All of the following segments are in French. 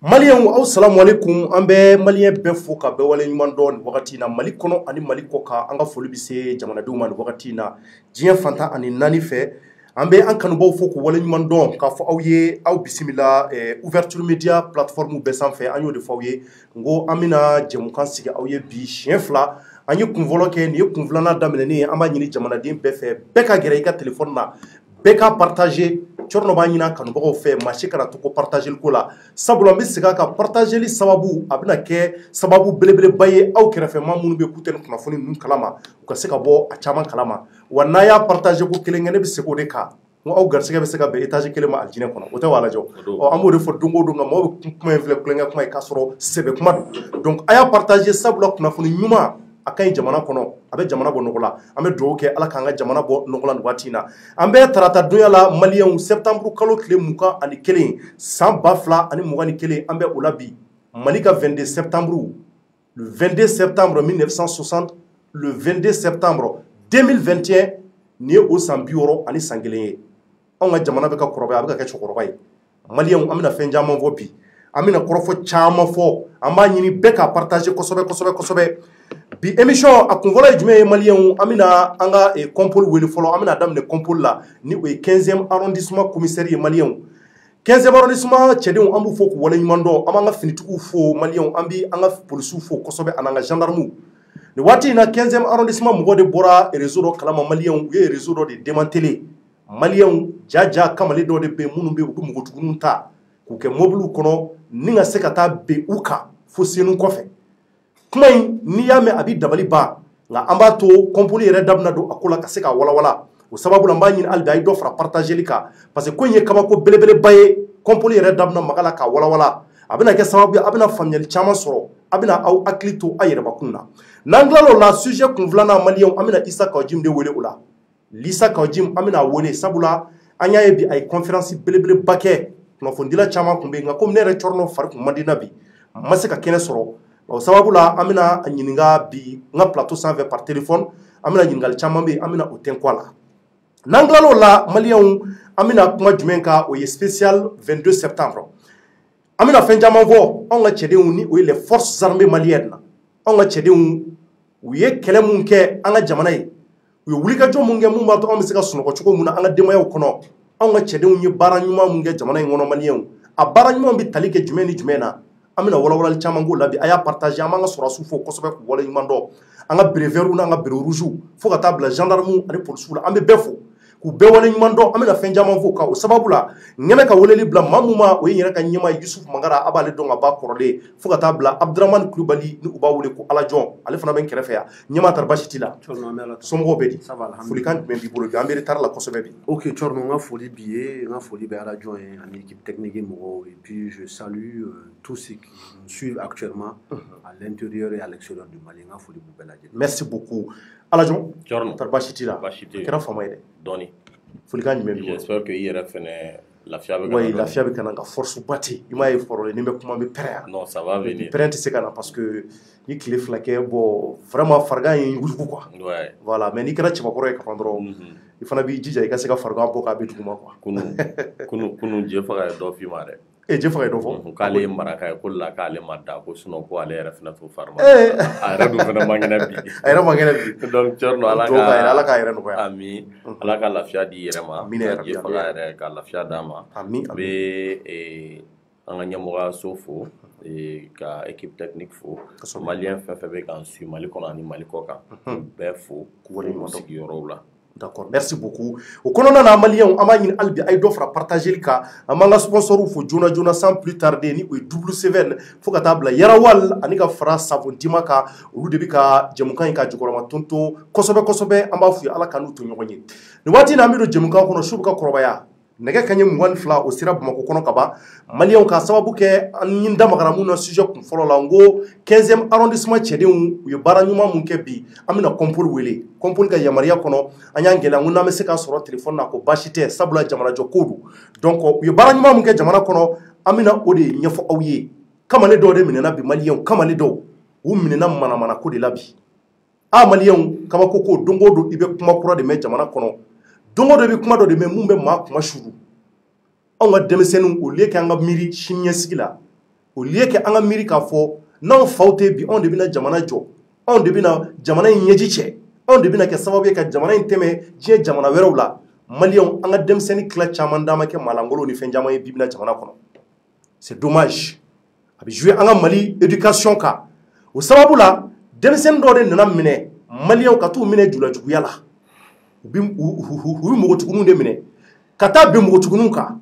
Malien aw salamu alaikum an bɛ malien bɛɛ fo ka bɛɛ wale ɲuman dɔn nin wagati na Mali kɔnɔ ani Mali kɔ kan an ka foli bɛ se jamanadenw ma nin wagati na diɲɛ fantan ani naani fɛ an bɛ an kanubaw fo k'u wale ɲuman dɔn k'a fɔ aw ye aw bisimila ouverture media plateforme bɛɛ sanfɛ an y'o de fɔ aw ye ngo an bɛna jɛmukan sigi aw ye bi siɲɛ fila an ye kunfɔlɔ kɛ nin ye kunfilanan daminɛnen ye an b'a ɲini jamanaden bɛɛ fɛ bɛɛ ka gɛrɛ i ka téléphone na bɛɛ ka partager Cɔrɔnɔ b'a ɲini kanubagaw fɛ maa si kana to ko partageli ko la sabula n bɛ segin a kan partageli sababu a bɛna kɛ sababu belebeleba ye aw kɛrɛfɛ maa minnu bɛ k'u tɛ nin kunnafoni ninnu kalama u ka se ka bɔ a caman kalama wa n'a y'a partager ko kelen kɛ ne bɛ segin o de kan n ko aw garisɛgɛ bɛ se ka bɛn étage kelen ma alijinɛ kɔnɔ o tɛ wa lajɛ an b'o de fɔ don o don nka maaw bɛ kuma in filɛ kulonkɛ kuma ye k'a sɔrɔ sɛbɛ kuma don donc a y'a partager sabula kunnafoni ɲuman a ka ɲi jamana kɔnɔ a bɛ jamana bɔ nɔgɔ la an bɛ dugawu kɛ ala k'an ka jamana bɔ nɔgɔ la nin waati in na an bɛ tarata donya la maliyɛnw septembre kalo tile 21 san 2021 an bɛ o la bi Mali ka 22 septembre le 22 septembre 1960 le 22 septembre 2021 nin ye o san 60 ani san kelen ye anw ka jamana bɛ ka kɔrɔbaya a bɛ ka kɛ cɛkɔrɔba ye maliyɛnw an bɛna fɛn caman fɔ bi an bɛna kɔrɔfɔ caman fɔ an b'a ɲini bɛɛ ka partager kosɛbɛ bi émission a kunfɔlɔ ye jumɛn ye maliyɛnw an bɛna an ka compole wele fɔlɔ an bɛna daminɛ compole la ni o ye 15e arrondissement commissaire ye maliyɛnw 15e arrondissement cɛdenw an b'u fɔ k'u wale ɲuman dɔn an b'an ka finitigiw fo maliyɛnw an bɛ an ka polisiw fo kosɛbɛ an'an ka gendarmew nin waati in na 15e arrondissement mɔgɔ de bɔra réseau dɔ kalama maliyɛnw u ye réseau dɔ de démantelé maliyɛnw jaja kamalen dɔ de bɛ yen minnu bɛ u bɛ npogotigininw ta k'u kɛ mobiliw kɔnɔ ni ka se ka taa ben u kan fo senu kɔfɛ kuma in n'i y'a mɛn a bɛ dabali ban nka an b'a to compole yɛrɛ da bɛna don a ko la ka se ka walawala o sababu la n b'a ɲini hali bi a ye dɔ fara partageli kan parce que ko in ye kabako belebeleba ye compole yɛrɛ da bɛna maga la ka walawala a bɛna kɛ sababu ye a bɛna faamuyali caman sɔrɔ a bɛna aw hakili to a yɛrɛbakun na n'an tilal'o la sujet kunfilanan maliyɛnw an bɛna Isa Kawajim de wele o la Isa Kawajim an bɛna wele sabula an y'a ye bi a ye conférence belebeleba kɛ kunnafonidila caman tun bɛ yen nka komi ne yɛrɛ Cɔrɔnɔ fari tun man di n na bi n ma se ka kɛnɛ sɔrɔ o sababu la an bɛna a ɲininka bi n ka plateau sanfɛ par téléphone an bɛna ɲininkali caman bɛ yen an bɛna o tɛnku a la n'an tilal'o la maliyɛnw an bɛna kuma jumɛn kan o ye spécial 22 septembre an bɛna fɛn caman fɔ anw ka cɛdenw ni o ye les forces armées maliennes anw ka cɛdenw u ye kɛlɛ mun kɛ an ka jamana ye u ye wulikajɔ mun kɛ mun b'a to anw bɛ se ka sunɔgɔ cogo mun na an ka denbayaw kɔnɔ anw ka cɛdenw ye baara ɲuman mun kɛ jamana in kɔnɔ maliyɛnw a baara ɲuman bɛ tali kɛ jumɛn ni jumɛn na an bɛna walawalali caman k'o la bi a y'a partager an b'an ka sɔrɔdasiw fo kosɛbɛ k'u wale ɲuman dɔn an ka breveru n'an ka bere rouge fo ka taa bila gendarmew ani polisiw la an bɛ bɛɛ fo k'u bɛɛ wale ɲuman dɔn an bɛna fɛn caman fɔ o sababu la n kɛnɛ ka weleli bila maa min ma o ye n yɛrɛ ka ɲɛmaa Yusuf Mangara a b'ale dɔn ka ba kɔrɔlen fo ka taa bila Abdramane Kulibali ni u b'a wele ko Alajɔn ale fana bɛ n kɛrɛfɛ yan ɲɛmaa tari basi t'i la somɔgɔw bɛ di folikan jumɛn b'i bolo bi an bɛ retard la kosɛbɛ bi ok Cɔrɔnɔ n ka foli b'i ye n ka foli bɛ Alajɔn ye ani équipe technique mɔgɔw et puis je salue tous ceux qui nous suivent actuellement à l'intérieur et à l'extérieur du Mali n ka foli b'u bɛɛ lajɛlen merci beaucoup Alajɔn Cɔrɔnɔ tari basi t'i la basi tɛ a kɛra faama ye dɛ dɔɔni folikan jumɛn b'i bolo j'espère que i yɛrɛ fɛnɛ lafiya bɛ ouais lafiya bɛ ka na nka force ba tɛ i m'a ye fɔlɔ ni bɛ kuma n bɛ pɛrɛn yan non ça va venir pɛrɛn tɛ se ka na parce que ni tile fila kɛ bon vraiment farigan ye yugujugu quoi ouais voilà mais n'i kɛra cɛbakɔrɔ ye ka ban dɔrɔn i fana b'i jija i ka se ka farigan bɔ k'a bɛ duguma quoi kunu je faga ye dɔ f'i ma dɛ je faga ye dɔ fɔ k'ale ye maraka ye ko la k'ale ma da ko sinon ko ale yɛrɛ fɛnɛ t'o farima a yɛrɛ dun fɛnɛ man kɛnɛ bi a yɛrɛ man kɛnɛ bi donc Cɔrɔnɔ ala k'a yɛrɛ nɔgɔya ami ala ka lafiya di i yɛrɛ ma je faga yɛrɛ ka lafiya d'a ma ami a bɛ an ka ɲɛmɔgɔyaso fo ka équipe technique fo maliyɛn fɛn fɛn bɛ k'an suit Mali kɔnɔ ani Mali kɔ kan bɛɛ fo k'u sigiyɔrɔw la d'accord merci beaucoup o kɔnɔna na maliyɛnw an b'a ɲini hali bi a ye dɔ fara partageli kan an b'an ka sponsoriw fo joona joona sans plus tarder ni o ye WCVN fo ka taa bila Yarawal ani ka fara Savon Dima kan olu de bɛ ka jɛmukan in ka jukɔrɔma tonto kosɛbɛ an b'a f'u ye ala ka n'u to ɲɔgɔn ye nin waati in na an bɛ don jɛmukan kɔnɔ su bɛ ka kɔrɔbaya nɛgɛ kaɲɛ 22 o sera Bamakɔ kɔnɔ ka ban maliyɛnw ka sababu kɛ an ɲi da magara mun na sujet kun fɔlɔ la n ko 15e arrondissement cɛdenw u ye baara ɲuman mun kɛ bi an bɛna compole wele compole ka yamaruya kɔnɔ an y'an gɛlɛya n ko n'an bɛ se ka sɔrɔ téléphone na ko baasi tɛ sabula jamanajɔ ko don donc u ye baara ɲuman mun kɛ jamana kɔnɔ an bɛna o de ɲɛfɔ aw ye kamalen dɔw de minɛna bi maliyɛnw kamalen dɔw u minɛna manamana ko de la bi maliyɛnw kabako ko don o don i bɛ kuma kura de mɛn jamana kɔnɔ don o don i bɛ kuma dɔ de mɛn mun bɛ maa kuma suru anw ka denmisɛnninw au lieu que an ka miiri sini ɲɛsigi la au lieu que an ka miiri k'a fɔ n'anw faw tɛ bi anw de bɛna jamana jɔ anw de bɛna jamana in ɲɛji cɛ anw de bɛna kɛ sababu ye ka jamana in tɛmɛ diɲɛ jamana wɛrɛw la maliyɛnw an ka denmisɛnnin tila caman d'a ma kɛ maalankolon ni fɛn caman ye bi bɛna jamana kɔnɔ c'est dommage a bɛ jouer an ka Mali éducation kan o sababu la denmisɛnnin dɔw de nana minɛ maliyɛnw ka t'u minɛ julajuguya la u bɛ npogotigininw de minɛ ka taa bin npogotigininw kan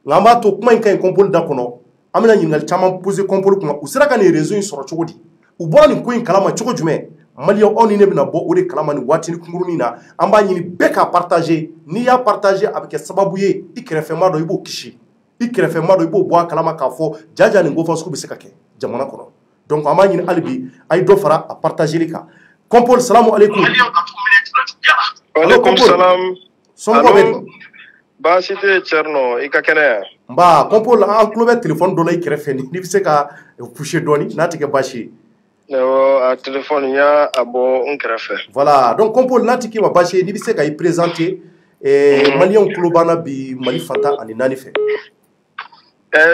nka an b'a to kuma in ka ɲi Kompoli da kɔnɔ an bɛna ɲininkali caman poser Kompoli kunna u sera ka nin réseau in sɔrɔ cogo di u bɔra nin ko in kalama cogo jumɛn maliyɛnw aw ni ne bɛna bɔ o de kalama nin waatini kunkurunin na an b'a ɲini bɛɛ k'a partager n'i y'a partager a bɛ kɛ sababu ye i kɛrɛfɛmaa dɔ i b'o kisi i kɛrɛfɛmaa dɔ i b'o bɔ a kalama k'a fɔ jaja nin ko fɔ sugu bɛ se ka kɛ jamana kɔnɔ donc an b'a ɲini hali bi a ye dɔ fara a partageli kan Kompoli salamu aleykum. Aleykum salam. Somɔgɔw bɛ di? Baasi tɛ Thierno i ka kɛnɛ. Nba Kompoli an tulo bɛ téléphone dɔ la i kɛrɛfɛ n'i bɛ se ka pusher dɔɔni n'a tɛ kɛ baasi ye. A téléphone y'a bɔ n kɛrɛfɛ. Voilà donc Kompoli n'a tɛ k'i ma baasi ye n'i bɛ se ka i présenter maliyɛnw tulo b'an na bi Mali fantan ani naani fɛ.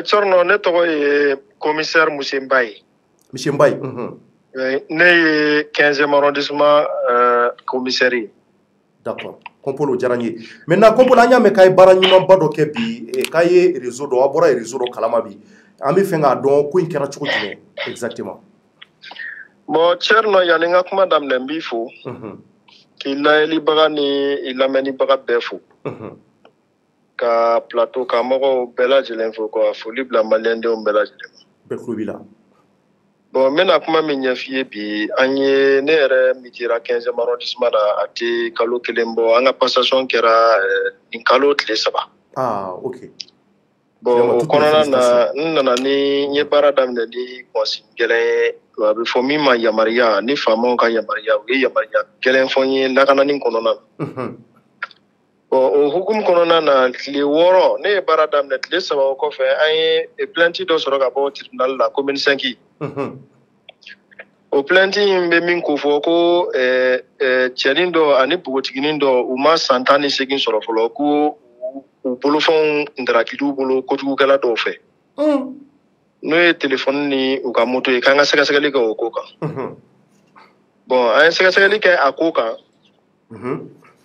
Thierno ne tɔgɔ ye commissaire Musse Mbaye. Monsieur Mbaye. Ne ye 15e arrondissement commissaire ye. D'accord. Kompoli o diyara n ye maintenant Kompoli an y'a mɛn k'a ye baara ɲumanba dɔ kɛ bi k'a ye réseau dɔ a bɔra réseau dɔ kalama bi an bɛ fɛ k'a dɔn ko in kɛra cogo jumɛn exactement. Bon Thierno yanni n ka kuma daminɛ n b'i fo. K'i layɛlibaga ni i lamɛnnibaga bɛɛ fo. Ka plateau kan mɔgɔw bɛɛ lajɛlen fo ka foli bila maliyɛndenw bɛɛ lajɛlen ma. Bɛɛ tulo b'i la. Bon n bɛna kuma min ɲɛf'i ye bi an ye ne yɛrɛ mitira 15e arrondissement na a tɛ kalo kelen bɔ an ka passation kɛra nin kalo tile 3. Ah ok. Bon o kɔnɔna na n nana ni n ye baara daminɛ ni consigne gɛlɛn ye a bɛ fɔ min ma yamaruya ni faamaw ka yamaruya u ye yamaruya gɛlɛn fɔ n ye lakanani kɔnɔna na. Bon o hukumu kɔnɔna na tile 6 ne ye baara daminɛ tile 3 o kɔfɛ an ye plainte dɔ sɔrɔ ka bɔ tribunal la commune 5. O plainte in bɛ min ko fɔ ko cɛnin dɔ ani npogotiginin dɔ u ma san 18 sɔrɔ fɔlɔ ko u bolofɛnw ndarakidiw bolo kojugukɛla dɔw fɛ. N'o ye téléphone ni u ka moto ye k'an ka sɛgɛsɛgɛli kɛ o ko kan. Bon an ye sɛgɛsɛgɛli kɛ a ko kan.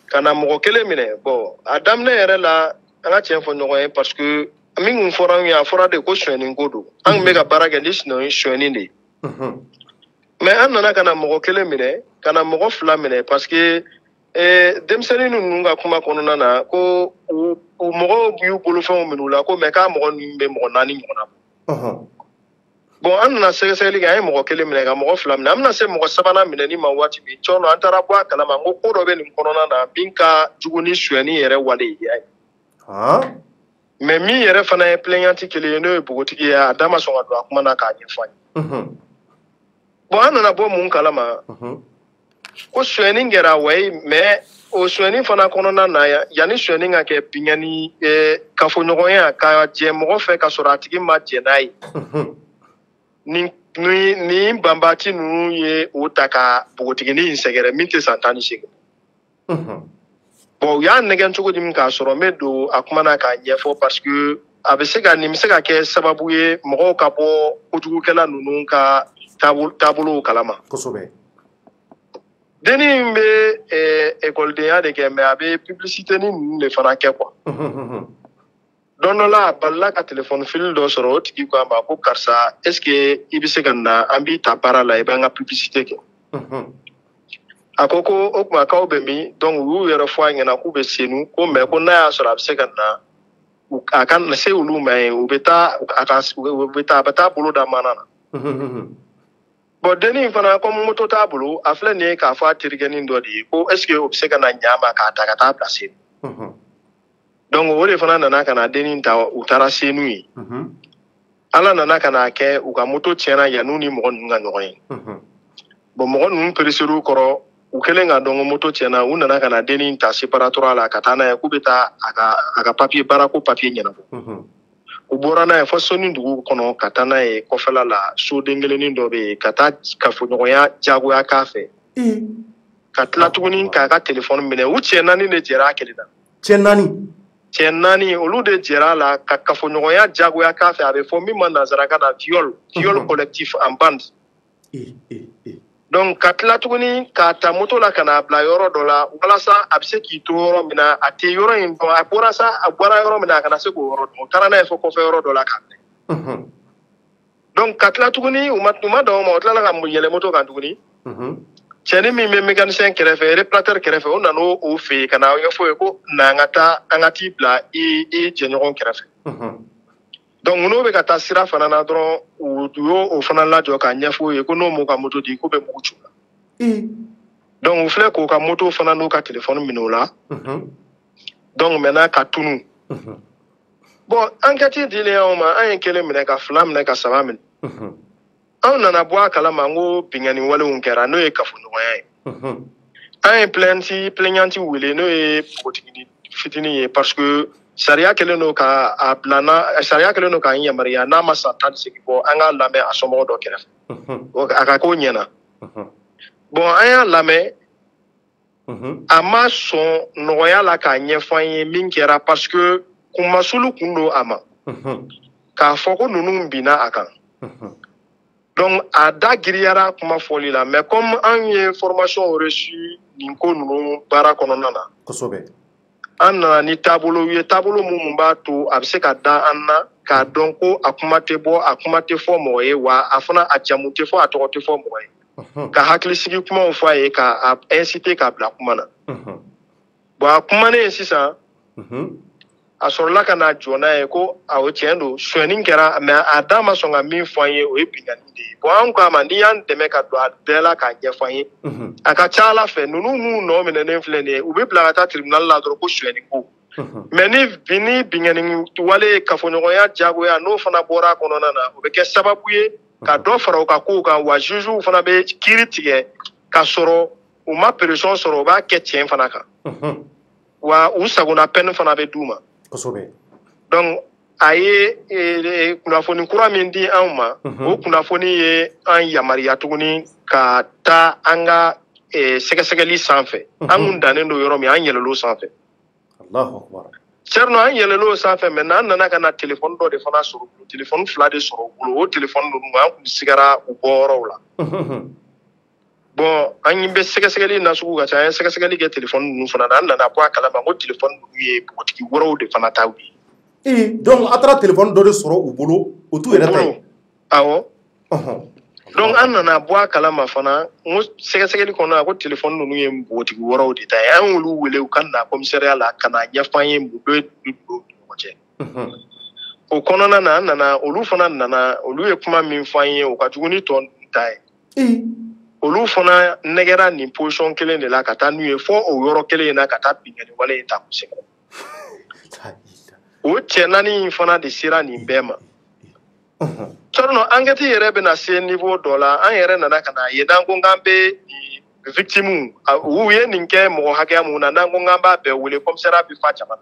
Ka na mɔgɔ kelen minɛ bon a daminɛ yɛrɛ la an ka tiɲɛ fɔ ɲɔgɔn ye parce que min kun fɔra an ye a fɔra de ko sonyɛni ko don an kun bɛ ka baara kɛ ni sonyɛni de ye. Mais an nana ka na mɔgɔ kelen minɛ ka na mɔgɔ 2 minɛ parce que denmisɛnnin ninnu ka kuma kɔnɔna na ko u mɔgɔw y'u bolofɛnw minɛ u la ko mais k'a mɔgɔ ninnu bɛ mɔgɔ 4 ɲɔgɔn na. Bon an nana sɛgɛsɛgɛli kɛ an ye mɔgɔ kelen minɛ ka mɔgɔ 2 minɛ an bɛna se mɔgɔ 3nan minɛni ma waati min Thierno an taara bɔ a kalama n ko ko dɔ bɛ nin kɔnɔna na min ka jugu ni sonyɛni yɛrɛ wale ye. Mais min yɛrɛ fana ye plaignante kelen ye n'o ye npogotigi ye a da ma sɔn ka don a kuma na k'a ɲɛfɔ an ye. Bon an nana bɔ mun kalama ko sonyɛni kɛra wayi mais o sonyɛni fana kɔnɔna na yanni sonyɛni ka kɛ binkani kafoɲɔgɔnya ka jɛ mɔgɔ fɛ ka sɔrɔ a tigi ma jɛ n'a ye. Ni banbati ninnu ye o ta ka npogotiginin in sɛgɛrɛ min tɛ san 18. Bon u y'a nɛgɛn cogo di min k'a sɔrɔ n bɛ don a kuma na k'a ɲɛfɔ parce que a bɛ se ka nin bɛ se ka kɛ sababu ye mɔgɔw ka bɔ kojugukɛla ninnu ka taabolow kalama. Kosɛbɛ. Dennin bɛ écoledenya de kɛ mais a bɛ publicité ni ninnu de fana kɛ quoi. Don dɔ la a balila ka téléphone fil dɔ sɔrɔ o tigi ko a ma ko karisa est ce que i bɛ se ka na an b'i ta baara la i b'an ka publicité kɛ. A ko o tuma k'aw bɛ min donc u y'u yɛrɛ fɔ a ɲɛna k'u bɛ Senu ko mais ko n'a y'a sɔrɔ a bɛ se ka na a ka na se olu ma yen u bɛ taa a bɛ taa bolo da mana na. Bon dennin in fana comme moto t'a bolo a filɛ nin ye k'a fɔ a terikɛnin dɔ de ye ko est ce que o bɛ se ka na ɲ'a ma k'a ta ka taa bila Senu. Donc o de fana nana ka na dennin ta u taara Senu ye. Ala nana ka na kɛ u ka moto tiɲɛna yan'u ni mɔgɔ ninnu ka ɲɔgɔn ye. Bon mɔgɔ ninnu pereser'u kɔrɔ u kɛlen ka dɔn ko moto tiɲɛna u nana ka na dennin ta séparatoire la ka taa n'a ye k'u bɛ taa a ka papier baarako papier ɲɛnabɔ. U bɔra n'a ye fɔ Soni dugu kɔnɔ ka taa n'a ye kɔfɛla la soden kelennin dɔ bɛ yen ka taa kafoɲɔgɔnya diyagoya k'a fɛ. Ka tila tuguni k'a ka téléphone minɛ u cɛ 4 de jɛra a kelen na. Cɛ 4. cɛ naani olu de jɛra la ka kafoɲɔgɔnya jagoya k'a fɛ a bɛ fɔ min ma nanzarakan na viol collectif en bande donc ka tila tuguni k'a ta moto la ka n'a bila yɔrɔ dɔ la walasa a bɛ se k'i to yɔrɔ min na a tɛ yɔrɔ in dɔn a bɔra yɔrɔ min na a kana se k'o yɔrɔ dɔn o taara n'a ye fɔ kɔfɛ yɔrɔ dɔ la k'a minɛ donc ka tila tuguni u ma dan o ma o tilala ka yɛlɛ moto kan tuguni cɛni min bɛ mécanicien kɛrɛfɛ réparateur kɛrɛfɛ o nana o fɛ yen ka na ɲɛfɔ ye ko na an ka t'i bila i jɛɲɔgɔn kɛrɛfɛ donc n'o bɛ ka taa sira fana na dɔrɔn u y'o fana lajɔ k'a ɲɛfɔ ye ko n'o m'u ka moto di ko bɛ mugu ci la donc u filɛ k'u ka moto fana n'u ka téléphone minɛ o la donc maintenant ka tunu bon enquête dilen anw ma an ye kelen minɛ ka fila minɛ ka saba minɛ anw nana bɔ a kalama n ko bingani walew kɛra n'o ye kafoɲɔgɔnya ye an ye plaignante wele n'o ye npogotigi fitinin ye parce que sariya kɛlen don sariya kɛlen don k'an yamaruya n'a ma san 18 bɔ an k'a lamɛn a somɔgɔ dɔ kɛrɛfɛ a ka k'o ɲɛna bon an y'a lamɛn a ma sɔn nɔgɔya la k'a ɲɛfɔ an ye min kɛra parce que kumasulu kun don a ma k'a fɔ ko ninnu binna a kan donc a da giriyara kuma fɔli la mais comme an ye formation reçu nin ko ninnu baara kɔnɔna na kosɛbɛ an nana ni taabolo ye taabolo mun b'a to a bɛ se ka da an na k'a dɔn ko a kuma tɛ bɔ a kuma tɛ fɔ mɔgɔ ye wa a fana a jamu tɛ fɔ a tɔgɔ tɛ fɔ mɔgɔ ye ka hakilisigi kumaw fɔ a ye k'a inciter k'a bila kuma na bon a kumanen sisan a sɔrɔla ka na jɔ n'a ye ko awɔ tiɲɛ don sonyɛni kɛra mais a da ma sɔn ka min fɔ an ye o ye bingani de ye bon an k'a ma n'i y'an dɛmɛ ka don a bɛɛ la k'a ɲɛfɔ an ye a ka ca ala fɛ ninnu minnu nɔ minɛnen filɛ nin ye u bɛ bila ka taa tribunal la dɔrɔn ko sonyɛni ko mais ni bingani wale ye kafoɲɔgɔnya jagoya n'o fana bɔra a kɔnɔna na o bɛ kɛ sababu ye ka dɔ fara u ka kow kan wa juges fana bɛ kiiri tigɛ k'a sɔrɔ u ma pression sɔrɔ u b'a kɛ tiɲɛ fana kan wa u sagona peine fana bɛ d'u ma donc a ye kunnafoni kura min di anw ma o kunnafoni ye an yamariya tuguni ka taa an ka sɛgɛsɛgɛli sanfɛ an kun dannen don yɔrɔ min an yɛlɛl'o sanfɛ cerno an yɛlɛl'o sanfɛ maintenant an nana ka na téléphone dɔ de fana sɔrɔ téléphone 2 de sɔrɔ u bolo o téléphone ninnu an kun sigara u bɔyɔrɔw la bon an bɛ sɛgɛsɛgɛli na sugu ka ca an ye sɛgɛsɛgɛli kɛ téléphone ninnu fana na an nana bɔ a kalama ko téléphone ninnu ye npogotigi wɛrɛw de fana taw ye donc a taara téléphone dɔ de sɔrɔ u bolo o t'u yɛrɛ ta ye awɔ donc an nana bɔ a kalama fana n ko sɛgɛsɛgɛli kɔnɔna ko téléphone ninnu ye npogotigi wɛrɛw de ta ye an y'olu wele u ka na commissariat la ka na ɲɛfɔ an ye mun bɛ don u ni ɲɔgɔn cɛ o kɔnɔna na an nana olu fana nana olu ye kuma min fɔ an ye o ka jugu ni tɔ ninnu ta ye olu fana nɛgɛra nin position kelen de la ka taa n'u ye fɔ o yɔrɔ kelen in na ka taa bingani wale in ta k'u sɛgɛrɛ o cɛ naani in fana de sera nin bɛɛ ma sɔrɔ enquête yɛrɛ bɛna se niveau dɔ la an yɛrɛ nana ka na ye n'an ko k'an bɛ victime u ye nin kɛ mɔgɔ hakɛya mun na n'an ko k'an b'a bɛɛ wele commissariat bɛ fa jama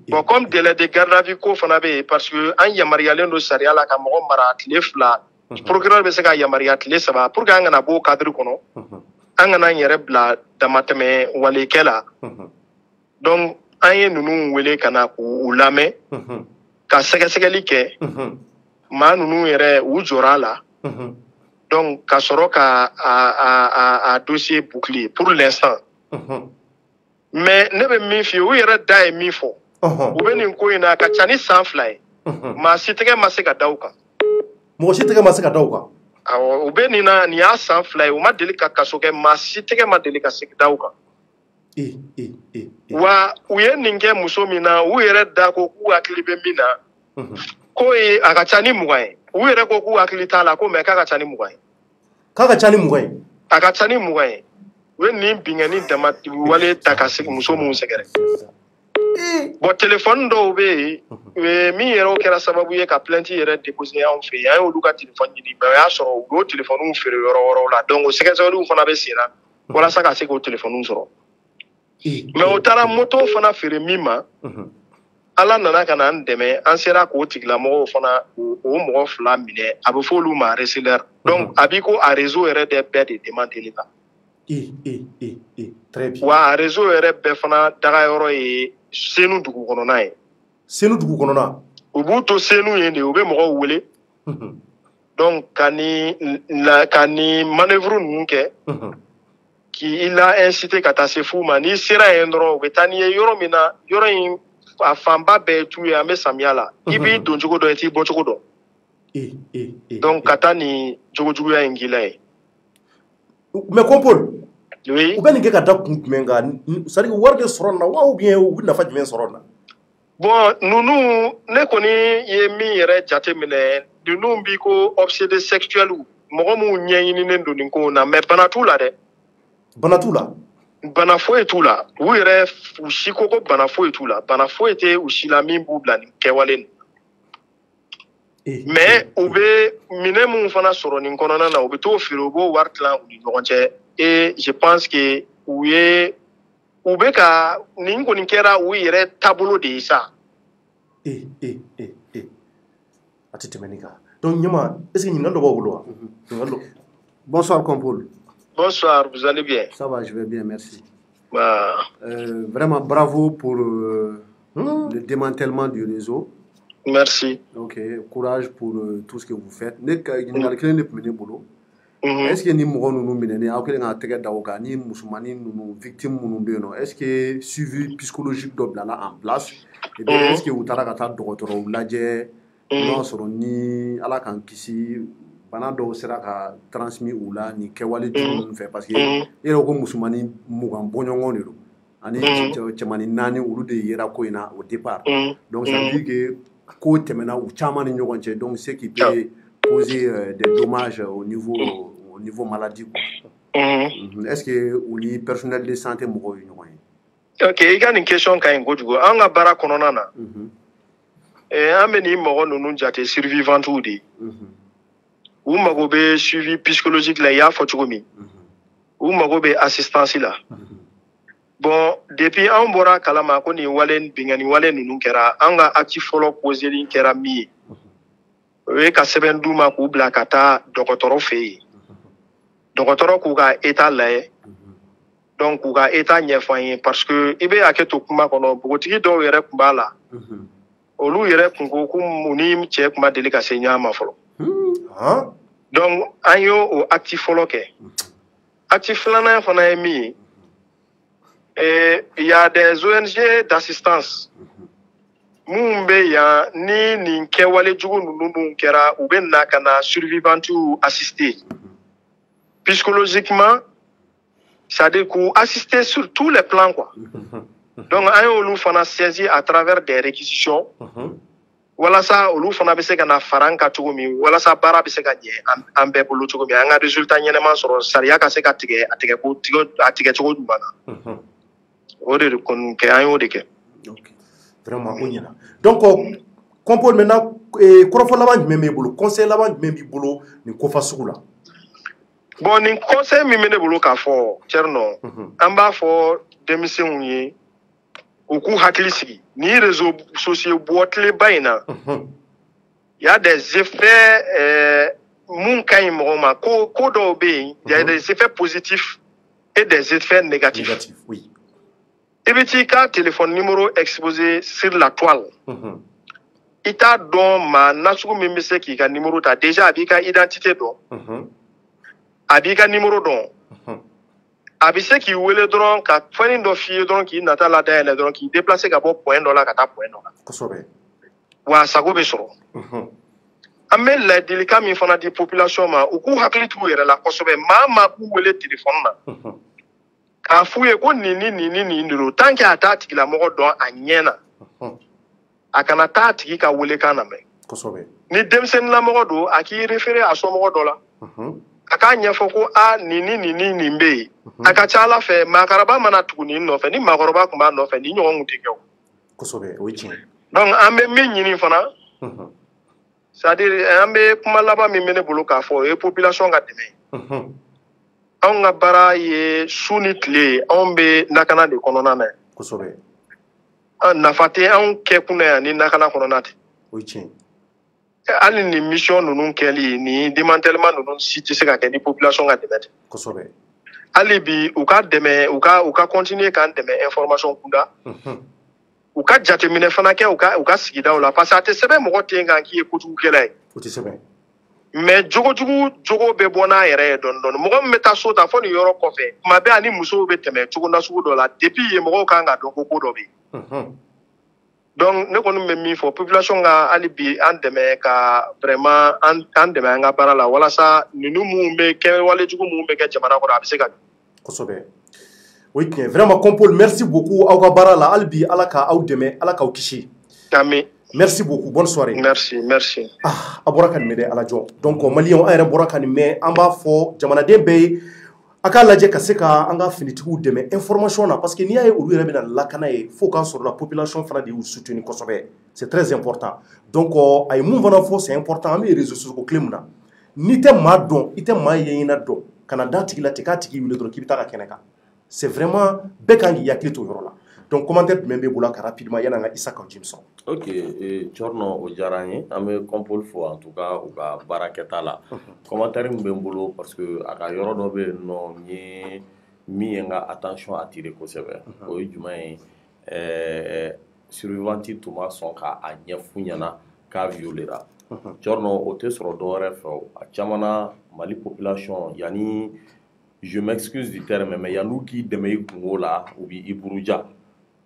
bon comme délai de garde à vue ko fana bɛ yen parce que an yamaruyalen don sariya la ka mɔgɔ mara tile 2 procureur bɛ se ka yamaruya tile 3 pour que an kana bɔ o cadre kɔnɔ an kana an yɛrɛ bila damatɛmɛ walekɛ la donc an ye ninnu wele ka na k'u lamɛn ka sɛgɛsɛgɛli kɛ maa ninnu yɛrɛ u jɔra la donc ka sɔrɔ ka a dossier boucler pour l'instant mais ne bɛ min f'i ye u yɛrɛ da ye min fɔ u bɛ nin ko in na a ka ca ni san 2 ye maa si tɛgɛ ma se ka da u kan mɔgɔ si tɛgɛ ma se ka da u kan awɔ u bɛ nin na nin y'a san 2 ye u ma deli ka kaso kɛ maa si tɛgɛ ma deli ka se da u kan wa u ye nin kɛ muso min na u yɛrɛ da ko k'u hakili bɛ min na ko ye a ka ca ni 20 ye u yɛrɛ ko k'u hakili t'a la ko mais k'a ka ca ni 20 ye k'a ka ca ni 20 ye a ka ca ni 20 ye u ye nin bingani dama wale ta ka se muso minnu sɛgɛrɛ bon téléphone dɔw bɛ yen min yɛrɛ kɛra sababu ye ka plainte yɛrɛ déposer anw fɛ yen an y'olu ka téléphone ɲini mais o y'a sɔrɔ u y'o téléphone feere yɔrɔ wɛrɛw la donc o sɛgɛsɛgɛliw fana bɛ sen na walasa ka se k'o téléphone sɔrɔ mais o taara moto fana feere min ma ala nana ka na an dɛmɛ an sera k'o tigilamɔgɔw fana o mɔgɔ 2 minɛ a bɛ fɔ olu ma receleur donc a b'i ko a réseau yɛrɛ de bɛɛ de démantelé la très bien wa a réseau yɛrɛ bɛɛ fana dagayɔrɔ ye senu dugu kɔnɔ n'a ye. Senu dugu kɔnɔ na. U b'u to senu ye de u bɛ mɔgɔw wele. Donc ka ni manœuvre ninnu kɛ. K'i la incité ka taa se fu ma n'i sera yen dɔrɔn u bɛ taa n'i ye yɔrɔ min na yɔrɔ in a fanba bɛɛ ye tu ye an bɛ samiya la. I b'i don cogo dɔn i t'i bɔ cogo dɔn. Donc ka taa ni jogojuguya in k'i la ye. Mais Kompol. Oui. U bɛ nin kɛ ka da kun jumɛn kan c'est-à-dire wari de sɔrɔ nin na wa ou bien u bɛ nafa jumɛn sɔrɔ nin na. Bon ninnu ne kɔni ye min yɛrɛ jate minɛ ninnu b'i ko obsédé sexuel mɔgɔ minnu ɲɛɲininen don nin ko na mais bana t'u la dɛ. Bana t'u la. Bana foyi t'u la u yɛrɛ u si ko ko bana foyi t'u la bana foyi tɛ u si la min b'u bila nin kɛwale nin. Mais u bɛ minɛ minnu fana sɔrɔ nin kɔnɔna na u bɛ t'o feere u b'o wari tilan u ni ɲɔgɔn cɛ et je pense que u bɛ ka nin kɔni kɛra u yɛrɛ taabolo de ye sa. A tɛ tɛmɛ nin kan donc ɲama est ce que ɲininkali dɔ b'aw bolo wa. Bonsoir Kompol. Bonsoir, vous allez bien? Ça va, je vais bien, merci. Vraiment bravo pour le démantèlement du réseau. Merci. Ok, courage pour tout ce que vous faites. Est-ce que ni mɔgɔ ninnu minɛnen aw kɛlen k'a tɛgɛ da o kan ni musomanin ninnu victime minnu bɛ yen nɔ est-ce que suivi psychologique dɔ bilala en place et bien est-ce que u taara ka taa dɔgɔtɔrɔw lajɛ n'o y'a sɔrɔ ni ala k'an kisi bana dɔw sera ka transmis u la nin kɛwale jugu ninnu fɛ parce que e yɛrɛ ko musomanin 20 bɔɲɔgɔnw de don ani cɛmanin 4 olu de yera ko in na au départ donc ça veut dire que ko tɛmɛna u caman ni ɲɔgɔn cɛ donc ce qui peut causer des dommages au niveau maladie. Est-ce que ou ni personnel de santé mɔgɔw ye ɲɔgɔn ye. Ok, i ka nin question ka ɲi kojugu an ka baara kɔnɔna na an bɛ nin mɔgɔ ninnu jate survivantes de ye u mago bɛ suivi psychologique la i y'a fɔ cogo min u mago bɛ assistance la bon depuis an bɔra kalama ko nin wale bingani wale ninnu kɛra an ka acte fɔlɔ poseli kɛra min ye o ye ka sɛbɛn d'u ma k'u bila ka taa dɔgɔtɔrɔ fɛ yen dɔgɔtɔrɔ k'u ka état lajɛ donc k'u ka état ɲɛfɔ an ye parce que i bɛ hakɛ to kuma kɔnɔ npogotigi dɔw yɛrɛ tun b'a la olu yɛrɛ tun ko ko u ni cɛ tun ma deli ka se ɲɔgɔn ma fɔlɔ donc an y'o acte fɔlɔ kɛ acte filanan fana ye min ye il y a des ONG d'assistance mun bɛ yan ni nin kɛwale jugu ninnu kɛra u bɛ na ka na survivantes assister psychologiquement c'est-à-dire k'u assister sur tous les plans quoi donc an y'olu fana saisir à travers des réquisitions walasa olu fana bɛ se ka na fara an kan cogo min walasa baara bɛ se ka ɲɛ an bɛɛ bolo cogo min an ka résultat ɲɛnama sɔrɔ sariya ka se ka tigɛ a tigɛ cogo ɲuman na o de kɔni kɛ an y'o de kɛ. Vraiment o ɲɛna donc Kompol maintenant kɔrɔfɔ laban jumɛn b'i bolo conseil laban jumɛn b'i bolo nin kofa sugu la. Bon nin conseil min bɛ ne bolo k'a fɔ Thierno an b'a fɔ denmisɛnw ye u k'u hakili sigi ni réseaux sociaux bɔtileba in na y a des effets mun ka ɲi mɔgɔ ma ko dɔw bɛ yen y a des effets positifs et des effets négatifs. Oui. I bɛ t'i ka téléphone numéro exposé sur la toile i t'a dɔn maa nasugu min bɛ se k'i ka numéro ta déjà a b'i ka identité dɔn a b'i ka numéro dɔn a bɛ se k'i wele dɔrɔn ka fɛn dɔ f'i ye dɔrɔn k'i nata la dayɛlɛ dɔrɔn k'i déplacer ka bɔ point dɔ la ka taa point dɔ la wa a sago bɛ sɔrɔ an bɛ ladilikan min fana di population ma u k'u hakili t'u yɛrɛ la kosɛbɛ maa k'u wele téléphone na k'a f'u ye ko nin de don tant que a t'a tigilamɔgɔ dɔn a ɲɛ na a kana taa tigi ka welekan lamɛn ni denmisɛnninlamɔgɔ don a k'i référer a somɔgɔ dɔ la a k'a ɲɛfɔ ko nin bɛ yen a ka ca Ala fɛ maakɔrɔba mana tugu nin nɔfɛ ni maakɔrɔba tun b'a nɔfɛ ni ɲɔgɔn tun tɛ kɛ o donc an bɛ min ɲini fana c'est-à-dire an bɛ kuma laban min bɛ ne bolo k'a fɔ o ye population ka dɛmɛ anw ka baara ye su ni tile anw bɛ lakana de kɔnɔna na nafa tɛ anw kɛkun na yan ni lakana kɔnɔna tɛ hali ni mission ninnu kɛli ni démantèlement ninnu si tɛ se ka kɛ ni population ka dɛmɛ tɛ hali bi u ka dɛmɛ u ka continuer k'an dɛmɛ information kunda u ka jateminɛ fana kɛ u ka sigidaw la parce que a tɛ sɛbɛn mɔgɔ ten kan k'i ye kojugukɛla ye o tɛ sɛbɛn mais jogo bɛ bɔ n'a yɛrɛ ye dɔɔni dɔɔni mɔgɔ min bɛ taa so ta fɔ nin yɔrɔ kɔfɛ kuma bɛɛ ani musow bɛ tɛmɛ cogo nasugu dɔ la depuis yen mɔgɔw kan ka dɔn ko dɔ bɛ yen donc ne kɔni bɛ min fɔ population ka hali bi an dɛmɛ ka vraiment an dɛmɛ an ka baara la walasa ninnu mun bɛ kɛ walejugu mun bɛ kɛ jamana kɔnɔ a bɛ se ka kosɛbɛ o ye tiɲɛ vraiment Kompol merci beaucoup aw ka baara la hali bi ala ka aw dɛmɛ ala k'aw kisi amin merci beaucoup bonne soirée merci a bɔra ka nin mɛn dɛ ala jɔn donc maliyɛnw an yɛrɛ bɔra ka nin mɛn an b'a fɔ jamanaden bɛɛ ye a k'a lajɛ ka se ka an ka finitigiw dɛmɛ information na parce que n'i y'a ye olu yɛrɛ bɛna lakana ye fo k'a sɔrɔ la population fana de y'u soutenir kosɛbɛ c'est très important donc a ye mun fana fɔ c'est important an bɛ réseaux sociaux ko tile min na n'i tɛ maa dɔn i tɛ maa ɲɛɲina dɔn ka na da tigi la ten k'a tigi wele dɔrɔn k'i bɛ taa ka kɛnɛ kan c'est vraiment bɛɛ kan k'i hakili to o yɔrɔ la donc commentaire jumɛn b'e bolo ka rapidement yan'an ka Isa Kaw Jimson ok Thierno o diyara an ye an bɛ Kompol fo en tout cas u ka baarakɛta la commentaire min bɛ n bolo parce que a ka yɔrɔ dɔ bɛ yen nɔ n ye min ye n ka attention attiré kosɛbɛ o ye jumɛn ye survivanti tun ma sɔn k'a ɲɛfu ɲɛna k'a violera Thierno o tɛ sɔrɔ dɔwɛrɛ fɛ o a caman na Mali population yanni je m'excuse du terme mais yan'u k'i dɛmɛ i kungo la u b'i buruja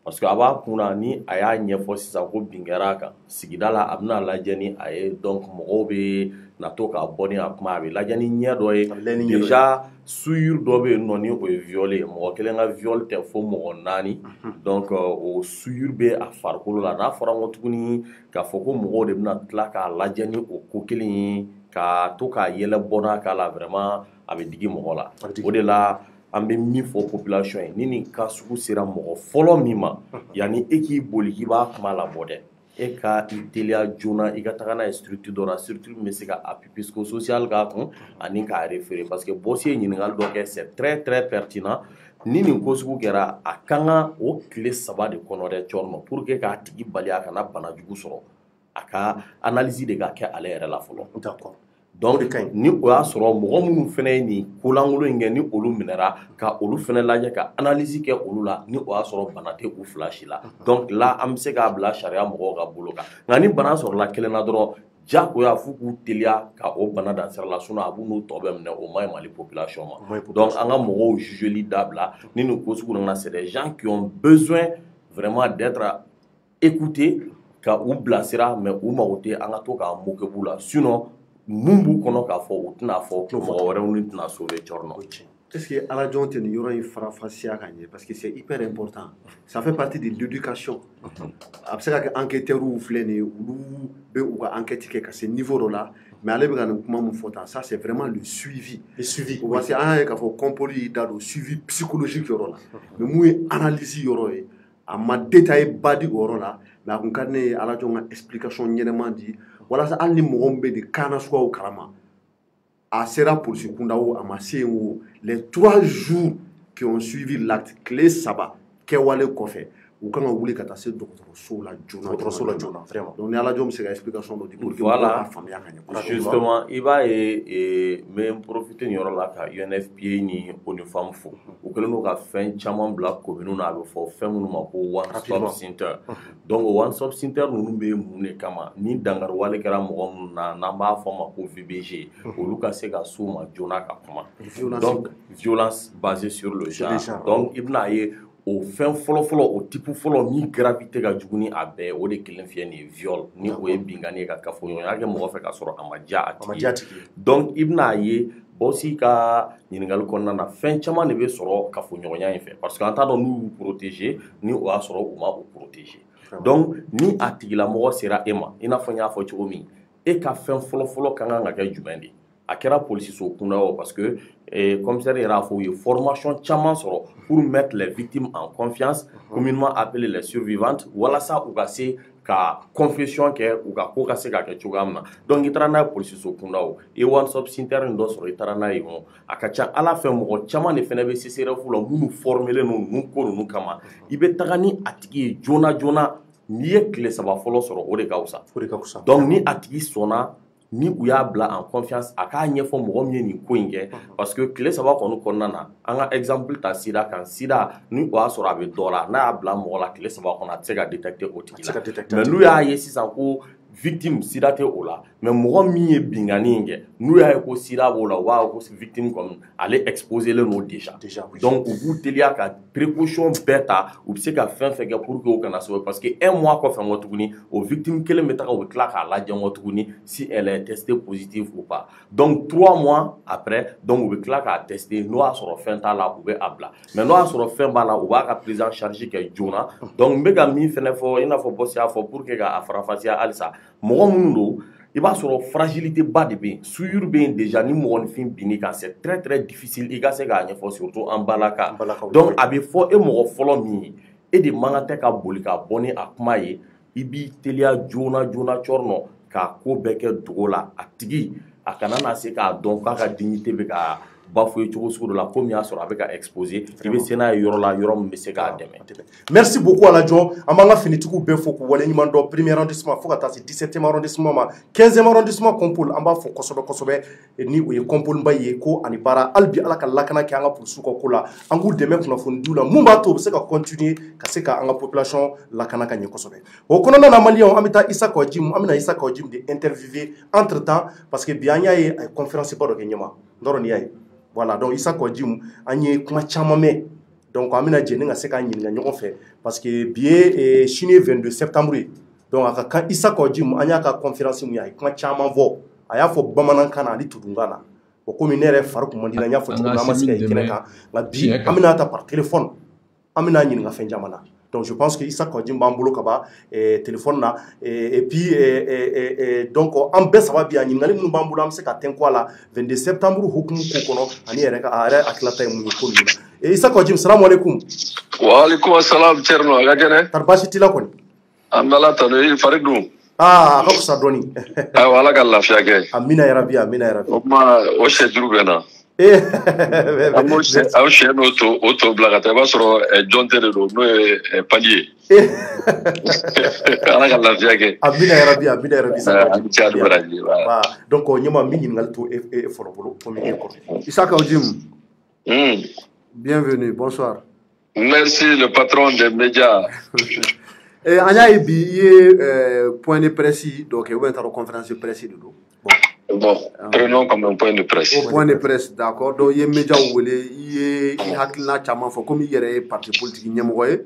parce que a b'a kunna ni a y'a ɲɛfɔ sisan ko bin kɛra a kan sigida la a bɛna lajɛ ni a ye donc mɔgɔw bɛ na to k'a bɔ ni a kuma a bɛ lajɛ ni ɲɛ dɔ ye déjà souillure dɔ bɛ yen nɔ ni o ye viol ye mɔgɔ kelen ka viol tɛ fo mɔgɔ 4 donc o souillure bɛ a farikolo la n'a fɔra ko tuguni k'a fɔ ko mɔgɔw de bɛna tila k'a lajɛ ni o ko kelen ye ka to k'a yɛlɛ bɔnna k'a la vraiment a bɛ digi mɔgɔ la o de la an bɛ min fɔ population ye ni nin cas sugu sera mɔgɔ fɔlɔ min ma yanni e k'i boli k'i b'a kuma labɔ dɛ e ka i teliya joona i ka taga n'a ye structure dɔ la structure min bɛ se ka appui psychosocial k'a kun ani k'a référer parce que boss ye ɲininkali dɔ kɛ c'est très très pertinent ni nin ko sugu kɛra a kan ka o tile 3 de kɔnɔ dɛ Thierno pour que k'a tigi bali a kana bana jugu sɔrɔ a ka analyse de ka kɛ ale yɛrɛ la fɔlɔ d'accord donc ni o y'a sɔrɔ mɔgɔ minnu fana ye nin kolankolon in kɛ ni olu minɛra ka olu fana lajɛ ka analyse kɛ olu la ni o y'a sɔrɔ bana tɛ u fila si la donc là an bɛ se k'a bila sariya mɔgɔw ka bolo kan nka ni bana sɔrɔla kelen na dɔrɔn jagoya f'u k'u teliya ka o bana dansira la sinon a b'u n'u tɔ bɛ minɛ o ma ɲi Mali population ma donc an ka mɔgɔw jugeli dabila ni nin ko sugu nana c'est des gens qui ont besoin vraiment d'être écoutés ka u bilasira mais u mago tɛ an ka to k'a moquer la sinon mun b'u kɔnɔ k'a fɔ u tɛna fɔ mɔgɔ wɛrɛw ni tɛna sauver Thierno. Est-ce que ala jɔn tɛ nin yɔrɔ in farafasiya ka ɲɛ parce que c'est hyper important ça fait partie de l'éducation a bɛ se ka kɛ enquêteurs filɛ nin ye olu bɛ u ka enquête kɛ ka se niveau dɔ la mais ale bɛ ka nin kuma min fɔ tan ça c'est vraiment le suivi parce que an y'a ye k'a fɔ Kompol y'i da don suivi psychologique yɔrɔ la mais mun ye analyse yɔrɔ ye a ma détaillé ba di o yɔrɔ la mais a kun ka di ne ye ala jɔn ka explication ɲɛnɛman di walasa hali ni mɔgɔ min bɛ de kaana suguyaw kalama a sera polisi kunda o a ma se yen o les 3 jours qui ont suivi l'acte tile 3 kɛwale kɔfɛ u kan ka wuli ka taa se dɔgɔtɔrɔso la joona vraiment donc ni ala jɔn bɛ se ka explication dɔ di pour que mɔgɔw ka faamuya ka ɲɛ justement i b'a ye n bɛ profiter nin yɔrɔ la ka UNFPA ni ONUFEM fo u kɛlen don ka fɛn caman bila commune na a bɛ fɔ fɛn minnu ma ko one stop center donc one stop center ninnu bɛ mun de kama ni dankari wale kɛra mɔgɔ minnu na n'an b'a fɔ ma ko VBG olu ka se ka s'u ma joona ka kuma donc violence basée sur le genre donc i bɛna ye o fɛn fɔlɔ-fɔlɔ o type fɔlɔ min gravité ka jugu ni a bɛɛ o de kelen filɛ nin ye viol ni o ye bingani ye ka kafoɲɔgɔnya kɛ mɔgɔ fɛ ka sɔrɔ a ma diya a tigi ye donc i bɛna ye bosi ka ɲininkali kɔnɔna na fɛn caman de bɛ sɔrɔ kafoɲɔgɔnya in fɛ parce que an t'a dɔn n'u y'u protéger ni o y'a sɔrɔ u ma o protéger donc ni a tigilamɔgɔ sera e ma i n'a fɔ n y'a fɔ cogo min e ka fɛn fɔlɔ-fɔlɔ ka kan ka kɛ jumɛn de a kɛra polisiso kunda o parce que commissaire yɛrɛ y'a fɔ u ye formation caman sɔrɔ pour mettre les victimes en confiance communément appelées les survivantes walasa u ka se ka confession kɛ u ka ko ka se ka kɛ cogoya min na donc i taara n'a ye polisiso kunda o i ye one stop center dɔ sɔrɔ i taara n'a ye o a ka ca ala fɛ mɔgɔ caman de fɛnɛ bɛ CCRF la minnu formelen don ninnu ko ninnu kama i bɛ taga ni a tigi ye joona joona n'i ye tile 3 fɔlɔ sɔrɔ o de ka wusa donc ni a tigi sɔnna ni u y'a bila en confiance a k'a ɲɛfɔ mɔgɔ min ye nin ko in kɛ parce que tile 3 kɔni kɔnɔna na an ka exemple ta sida kan sida ni o y'a sɔrɔ a bɛ dɔ la n'a y'a bila mɔgɔ la tile 3 kɔnɔ a tɛ se ka détecter o tigi la mais n'u y'a ye sisan ko victime sida tɛ o la mais mɔgɔ min ye bingani in kɛ n'u y'a ye ko sida b'o la u b'a ko victime kɔni ale exposé len no déjà donc u b'u teliya ka précaution bɛɛ ta u bɛ se ka fɛn fɛn kɛ pour que o kana sɛbɛn parce que 1 mois kɔfɛ n kɔ tuguni o victime kelen bɛ taga u bɛ tila k'a lajɛ n kɔ tuguni si elle est testée positive ou pas donc 3 mois après donc u bɛ tila k'a tester n'o y'a sɔrɔ fɛn t'a la u bɛ a bila mais n'o y'a sɔrɔ fɛn b'a la u b'a ka prise en charge kɛ joona donc n bɛ ka min fɛnɛ fɔ i n'a fɔ boss y'a fɔ pour que k'a farafasiya halisa mɔgɔ minnu don i b'a sɔrɔ fragilité ba de bɛ yen souillure bɛ yen déjà ni mɔgɔninfin binni kan c'est très très difficile i ka se k'a ɲɛfɔ surtout an balaka donc a bɛ fɔ e mɔgɔ fɔlɔ min ye e de man kan tɛ ka boli ka bɔ ni a kuma ye i b'i teliya joona joona cɔrɔnɔ k'a ko bɛɛ kɛ dogo la a tigi a kana na se k'a dɔn k'a ka dignité bɛ ka bafoué cogo sugu dɔ la komi y'a sɔrɔ a bɛ ka exposé i bɛ se n'a ye yɔrɔ la yɔrɔ min bɛ se k'a dɛmɛ. Merci beaucoup Aladjo an b'an ka finitigiw bɛɛ fo k'u waleɲuman dɔn premier arrondissement fo ka taa se 17e arrondissement ma 15e arrondissement Kompol an b'a fɔ kosɛbɛ kosɛbɛ ni o ye Kompolba ye ko ani baara hali bi Ala ka lakana kɛ an ka polisiw ka ko la an k'u dɛmɛ kunnafonidiw la mun b'a to u bɛ se ka continuer ka se ka an ka population lakana ka ɲɛ kosɛbɛ o kɔnɔna na maliyɛnw an bɛ taa Isa Kawajim an bɛna Isa Kawajim de interviewer entre temps parce que bi an y'a ye a ye conférence ba dɔ kɛ ɲɛma n t'a dɔn n'i y'a ye. Voilà, donc Isa Kawajim an ye kuma caman mɛn donc an bɛna jɛ ni ka se k'an ɲininka ɲɔgɔn fɛ parce que bi ye sini ye 22 septembre ye donc a ka kan Isa Kawajim an y'a ka conférence mun ye a ye kuma caman fɔ a y'a fɔ bamanankan na ani tudunkan na o komi ne yɛrɛ fari kun man di la n y'a fɔ cogo min na an ma se ka ye kɛnɛ kan nka bi an bɛna ta par téléphone an bɛna ɲininka fɛn caman na donc je pense que Isa Kawajim b'an bolo ka ban téléphone na et puis donc an bɛɛ saba bi yan ɲininkali minnu b'an bolo an bɛ se ka tɛnku a la 22 septembre hukumu ko kɔnɔ ani yɛrɛ a yɛrɛ hakilata ye mun ye ko ninnu na Isa Kawajim salamu alaikum. Wa alaikum assalam Thierno a ka kɛnɛ. Kari baasi t'i la kɔni. An bɛ Ala tanu i fari dun. A ka fisa dɔɔni. Ayiwa Ala ka lafiya kɛ. Amina yarabi amina yarabi. O tuma o sɛ juru bɛ na. Aw sɛ n'o o to bila ka taa i b'a sɔrɔ jɔn tɛ de don n'o ye pali ye. Ala ka lafiya kɛ. Amina yarabi amina yarabi. Ani cɛ adu baraji. Donc ɲɛma min ɲininkali to e fɔlɔ bolo komi e kɔrɔ. Isa Kawajim. Bienvenue, bonsoir. Merci le patron des médias. An y'a ye bi i ye point de presse dɔ kɛ ou bien taara conférence de presse de don. Bon, prenons comme un point de presse. Au point de presse, d'accord. Donc, il y a médias où il y a hakilina caman fɔ comme il y a parti politique ɲɛmɔgɔ ye.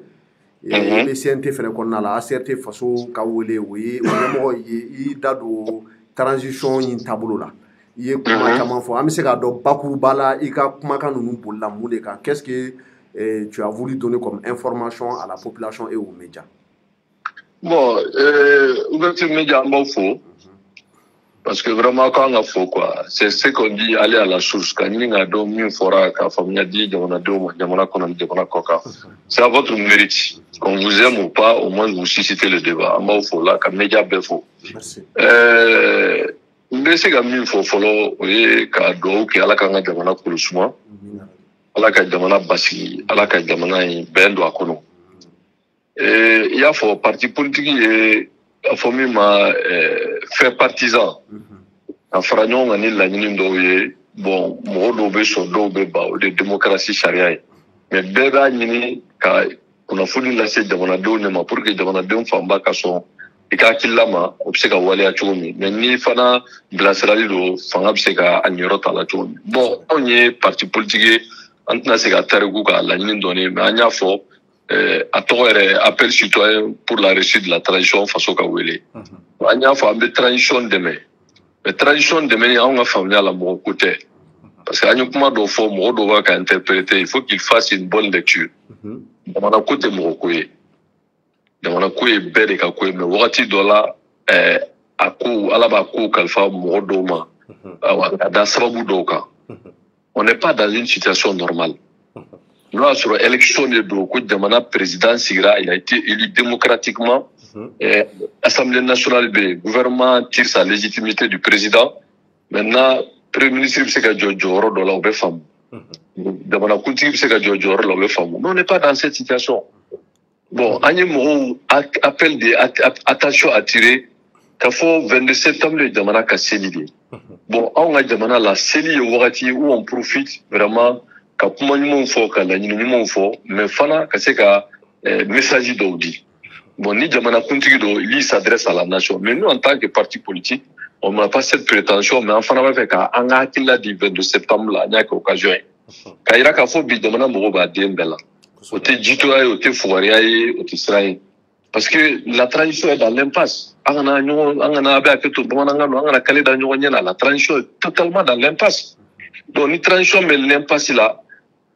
I bɛ CNT fɛnɛ kɔnɔna la ACRT faso ka wele o ye ɲɛmɔgɔ ye i da don transition in taabolo la. I ye kuma caman fɔ an bɛ se k'a dɔn bakuruba la i ka kumakan ninnu bolila mun de kan qu'est-ce que tu as voulu donner comme information à la population et aux médias? Bon, ouverture média an b'aw fo. Parce que vraiment, quand on a faux, quoi, c'est ce qu'on dit, aller à la source. Quand il y a un min fora, quand famille a dit, c'est à votre mérite. Qu'on vous aime ou pas, au moins vous suscitez le débat. En bas, il faut là, quand média befo. Mais c'est quand même, faut follow, oui, quand do, qui a la kanga jamana kulusuma. Ala ka jamana basi, ala ka jamana ben do akono. Il y a faux parti politique et a fɔ min ma fait partisan a fara ɲɔgɔn kan ni laɲini dɔw ye bon mɔgɔ dɔw bɛ sɔn dɔw bɛ ban o de ye démocratie sariya ye mais bɛɛ b'a ɲini ka kunnafoni lase jamanadenw de ma pour que jamanadenw fanba ka sɔn i ka hakilila ma o bɛ se ka waleya cogo min mais ni fana bilasirali don fanga bɛ se ka a ɲɛyɔrɔ ta la cogo min bon anw ye parti politique ye an tɛna se ka tariku ka laɲini dɔɔni mais an y'a fɔ a tɔgɔ yɛrɛ appel citoyen pour la réussite de la transition faso ka wele an y'a fɔ an bɛ transition dɛmɛ mais transition dɛmɛ ni anw ka faamuya la mɔgɔ ko tɛ parce que an ye kuma dɔw fɔ mɔgɔ dɔw b'a ka interpréter il faut qu'il fasse une bonne lecture jamana ko tɛ mɔgɔ ko ye jamana ko ye bɛɛ de ka ko ye mais wagati dɔ la a ko ala b'a ko kalifa mɔgɔ dɔw ma ka da sababu dɔw kan on n'est pas dans une situation normale. Nous avons sur l'élection de Doko, Jamana président Sigra, il a été élu démocratiquement. L'Assemblée nationale, le gouvernement tire sa légitimité du président. Maintenant, le Premier ministre, c'est que Jojo Oro dans la femme. Jamana Kouti, c'est que Jojo Oro dans la femme. On n'est pas dans cette situation. Bon, Agnemo appelle des attention à tirer k'a fɔ 22 septembre ye jamana ka seli de. Bon, anw ka jamana la seli ye wagati où on profite vraiment ka kuma ɲumanw fɔ ka laɲini ɲumanw fɔ mais fana ka se ka message dɔw di. Bon, ni jamana kuntigi do, il s'adresse à la nation. Mais nous, en tant que parti politique, on n'a pas cette prétention, mais en fana b'a fɛ ka an ka hakilila di 22 septembre la, an y'a kɛ occasion ye. Ka yira k'a fɔ bi jamana mɔgɔw b'a den bɛɛ la. O tɛ jitoya ye, o tɛ fugariya ye, o tɛ siran ye. Parce que la transition est dans l'impasse. La transition est totalement dans l'impasse. Donc, la transition, mais l'impasse là,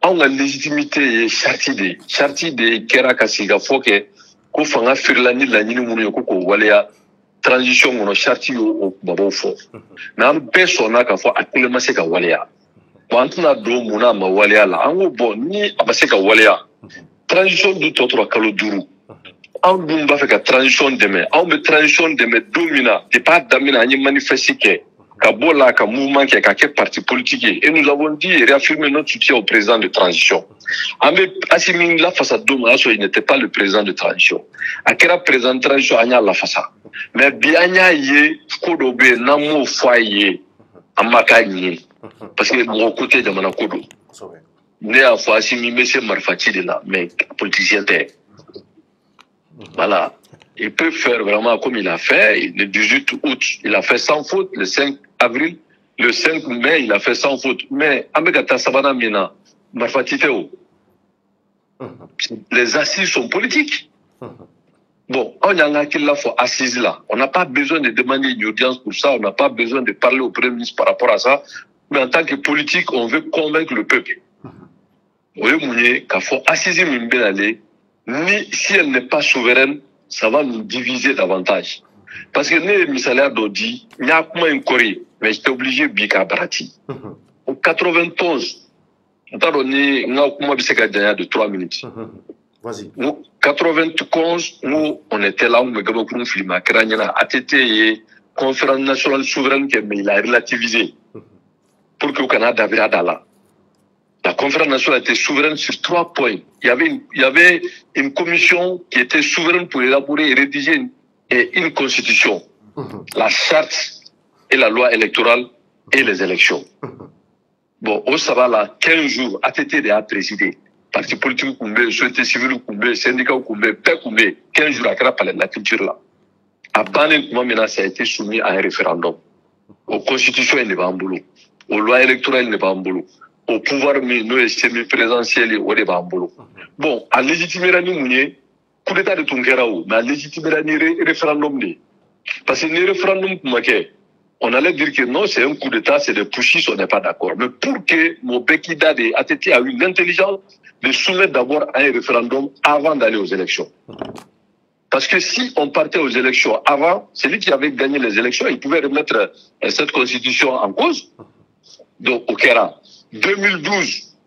on a légitimité et charti de Kera Kasiga Foke, qu'on fait un firlani la nini mouni ko walea transition mono charti au babo fo. Mais on personne n'a qu'à faire actuellement c'est qu'à walea. Bon, on a deux mouna ma walea là. En bon ni abase qu'à walea. Transition du toto kaloduru. Anw dun b'a fɛ ka transition dɛmɛ anw bɛ transition dɛmɛ don min na depuis a daminɛ an ye manifeste kɛ ka bɔ la ka mouvement kɛ ka kɛ parti politique ye et nous avons dit et réaffirmé notre soutien au président de transition an bɛ Assimi lafasa don min o y'a sɔrɔ il n'était pas le président de transition a kɛra président de transition an y'a lafasa mais bi an y'a ye ko dɔ bɛ yen n'an m'o fɔ a ye an ma k'a ɲɛ parce que mɔgɔ ko tɛ jamana ko don ne y'a fɔ Assimi bɛ se marifaci de la mais politicien tɛ. Voilà. Il peut faire vraiment comme il a fait. Le 18 août, il a fait sans faute. Le 5 avril, le 5 mai, il a fait sans faute. Mais, Amegata Sabana Mina, Marfatiteo, les assises sont politiques. Bon, on a qu'il la faut assise là. On n'a pas besoin de demander une audience pour ça. On n'a pas besoin de parler au Premier ministre par rapport à ça. Mais en tant que politique, on veut convaincre le peuple. Vous voyez, qu'il faut assiser Mbenale. Ni si elle n'est pas souveraine, ça va nous diviser davantage. Parce que nous, Missalia Dodi, il y a un Corée, mais j'étais obligé de bika Barati. En 91, on a donné de 3 minutes. Vas-y. En 91, nous, on était là, on a gagné un film à Kranyana, ATT, conférence nationale souveraine, mais il a relativisé. Pour que le Canada avait là. La conférence nationale était souveraine sur 3 points. Il y avait une commission qui était souveraine pour élaborer et rédiger une constitution. La charte et la loi électorale et les élections. Bon, au Sabala, 15 jours, ATT a présidé. Parti politique Koumbe, société civile Koumbe, syndicat Koumbe, paix Koumbe, 15 jours à parler de la culture là. À Banen, maintenant, ça a été soumis à un référendum. Aux constitutions, il n'est pas en boulot. Aux lois électorales, il n'est pas en boulot. Au pouvoir semi-présidentiel au débat en boulot. Bon, à légitimer la nous, coup d'état de Tunkerao, mais à légitimer la référendum. Parce que les référendums, on allait dire que non, c'est un coup d'état, c'est des pushistes, on n'est pas d'accord. Mais pour que Mobekida de ATT a eu l'intelligence de soumettre d'abord à un référendum avant d'aller aux élections. Parce que si on partait aux élections avant, celui qui avait gagné les élections, il pouvait remettre cette constitution en cause. Donc, au Kera. 2012,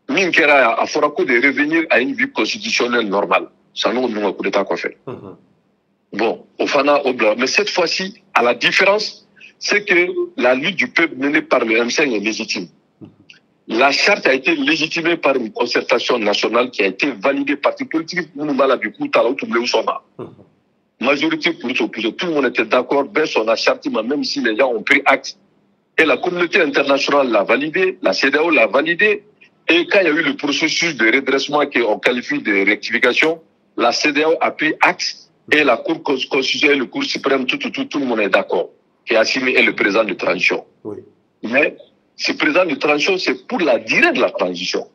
Minkera a Forako de revenir à une vie constitutionnelle normale. Ça nous a coup d'état quoi faire. Bon, au Fana, au blanc. Mais cette fois-ci, à la différence, c'est que la lutte du peuple menée par le M5 est légitime. La charte a été légitimée par une concertation nationale qui a été validée par les politiques. Majorité pour tout le monde était d'accord. On a charte, même si les gens ont pris acte. Et la communauté internationale l'a validé, la CEDEAO l'a validé. Et quand il y a eu le processus de redressement qu'on qualifie de rectification, la CEDEAO a pris acte et la Cour constitutionnelle, le Cour suprême, tout le monde est d'accord. Et Assimi est le président de transition. Oui. Mais ce président de transition, c'est pour la durée de la transition.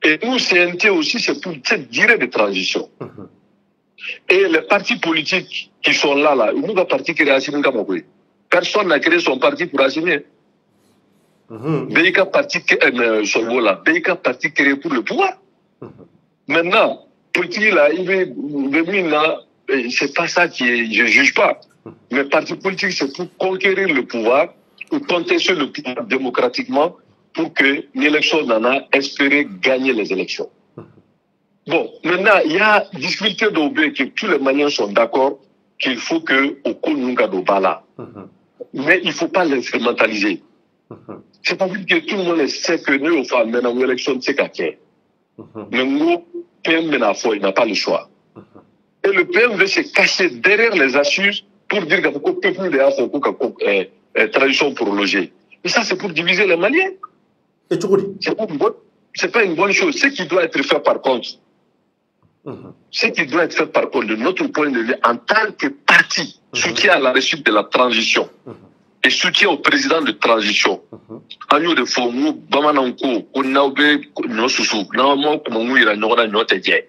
Et nous, CNT aussi, c'est pour cette durée de transition. Et les partis politiques qui sont là, nous, le parti qui est Assimi Kamokwe. Personne n'a créé son parti pour Assimi. Beika parti créé pour le pouvoir. Maintenant, politique là, c'est pas ça je juge pas. Mais parti politique, c'est pour conquérir le pouvoir, pour contester le pouvoir démocratiquement, pour que l'élection n'en a espéré gagner les élections. Bon, maintenant, il y a difficulté d'obéir que tous les Maliens sont d'accord qu'il faut que au Konunga d'Obala. Mais il ne faut pas l'instrumentaliser. C'est pas dire que tout le monde sait que nous, on fait maintenant une élection, c'est qu'à mais nous, PM il n'a pas le choix. Et le PM veut se cacher derrière les assises pour dire que le peuple de la tradition prolongée. Et ça, c'est pour diviser les Maliens. C'est pas une bonne chose. Ce qui doit être fait par contre, ce qui doit être fait par contre, de notre point de vue, en tant que parti, soutien à la réussite de la transition et soutien au président de transition. Agneau de Fomu, Bamananko, Kunaube, Nosusu, Naamo, Kumouira, Nora, Noteje.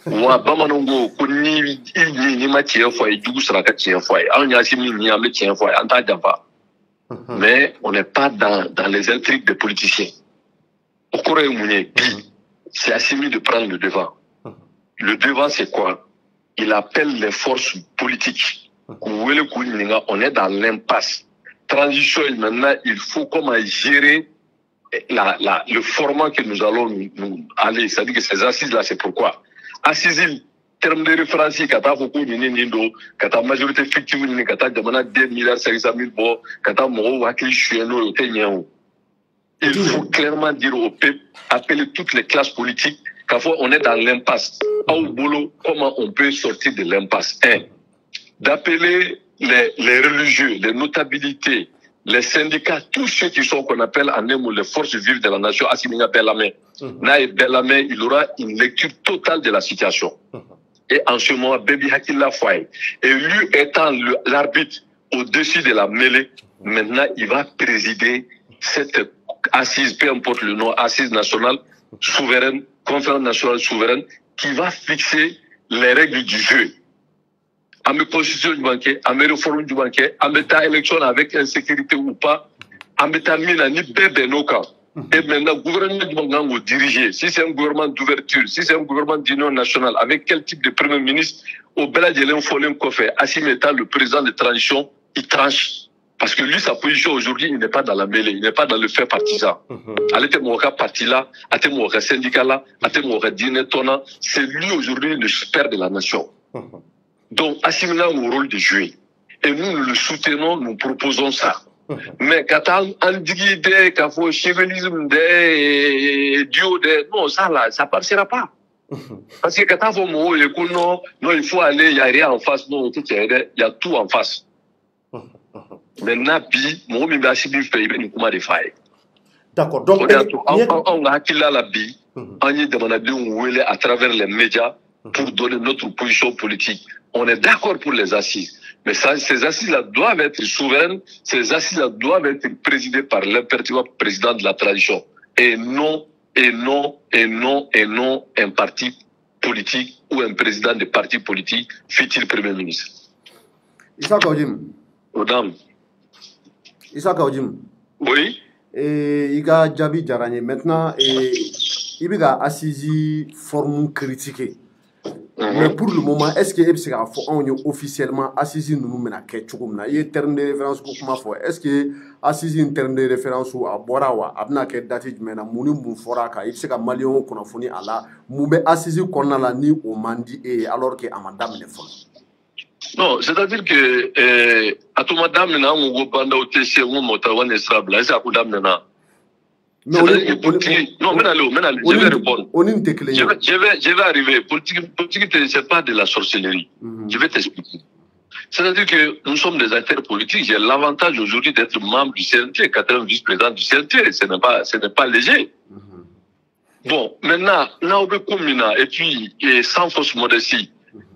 Wa Bamanango, Kuni, ni matière fois, et du Saraka fois, Agnasimi, ni Amétien fois, Antadava. Mais on n'est pas dans les intrigues des politiciens. Au Corée Mouné, c'est Assimi de prendre le devant. Le devant, c'est quoi? Il appelle les forces politiques. On est dans l'impasse. Transition, maintenant, il faut comment gérer le format que nous allons nous aller. C'est-à-dire que ces assises-là, c'est pourquoi. Assises, terme de référence, kata beaucoup nindo, kata majorité fictive, kata demanda 2 milliards 500 000 bo, kata moro wakili chueno yotenyao. Il faut clairement dire au peuple, appeler toutes les classes politiques, qu'à fois on est dans l'impasse. Au boulot, comment on peut sortir de l'impasse? D'appeler les religieux, les notabilités, les syndicats, tous ceux qui sont qu'on appelle en un mot les forces vives de la nation, Assimina Bellamé. Naï Bellamé, il aura une lecture totale de la situation. Et en ce moment, Baby Hakila Faye, élu étant l'arbitre au-dessus de la mêlée, maintenant il va présider cette assise, peu importe le nom, assise nationale souveraine, conférence nationale souveraine, qui va fixer les règles du jeu. À mes constitutions du banquet, à mes réformes du banquet, à mes élections avec insécurité ou pas, à mes mina ni bébé no cas. Et maintenant, le gouvernement du Bangang vous diriger. Si c'est un gouvernement d'ouverture, si c'est un gouvernement d'union nationale, avec quel type de premier ministre, au Bela de l'infolème qu'on fait, Assim étant le président de transition, il tranche. Parce que lui, sa position aujourd'hui, il n'est pas dans la mêlée, il n'est pas dans le fait partisan. Allez, mon parti là, allez, mon syndicat là, allez, mon dîner tonnant, c'est lui aujourd'hui le père de la nation. Donc, Assim a un rôle de jouer. Et nous le soutenons, nous proposons ça. Mais quand on dit qu'il faut chevalisme non, ça là, ça passera pas. Parce que quand on dit non, il faut aller, il n'y a rien en face, non, il y a tout en face. Maintenant, d'accord, donc on a la bi, on y demande à travers les médias pour donner notre position politique. On est d'accord pour les assises. Mais ça, ces assises-là doivent être souveraines, ces assises-là doivent être présidées par l'impératif président de la tradition. Et non un parti politique ou un président de parti politique, fut-il Premier ministre. Issa Kaodim. Madame. Issa Kaodim. Oui. Et Iga Djabi Djaranye. Maintenant, Ibiga assisi forme critiquée. Mais pour le moment, est-ce que on est officiellement assisi nous mena ketchumna? Il y a terme de référence comment faire? Est-ce que assisi un terme de référence ou à Borawa, abna ke dati mena muni mforaka, il sera malien qu'on a fourni à la moube assisi qu'on a la ni au mandi et alors que amadame ne font. Non, c'est-à-dire que à tout madame na on banda au TC ou motawan estrable, c'est à coup dame na. Non, je vais répondre. Je vais arriver. Politique, c'est pas de la sorcellerie. Je vais t'expliquer. C'est-à-dire que nous sommes des acteurs politiques. J'ai l'avantage aujourd'hui d'être membre du CNT, 80 vice-président du CNT. Ce n'est pas léger. Bon, maintenant, et puis, sans fausse modestie,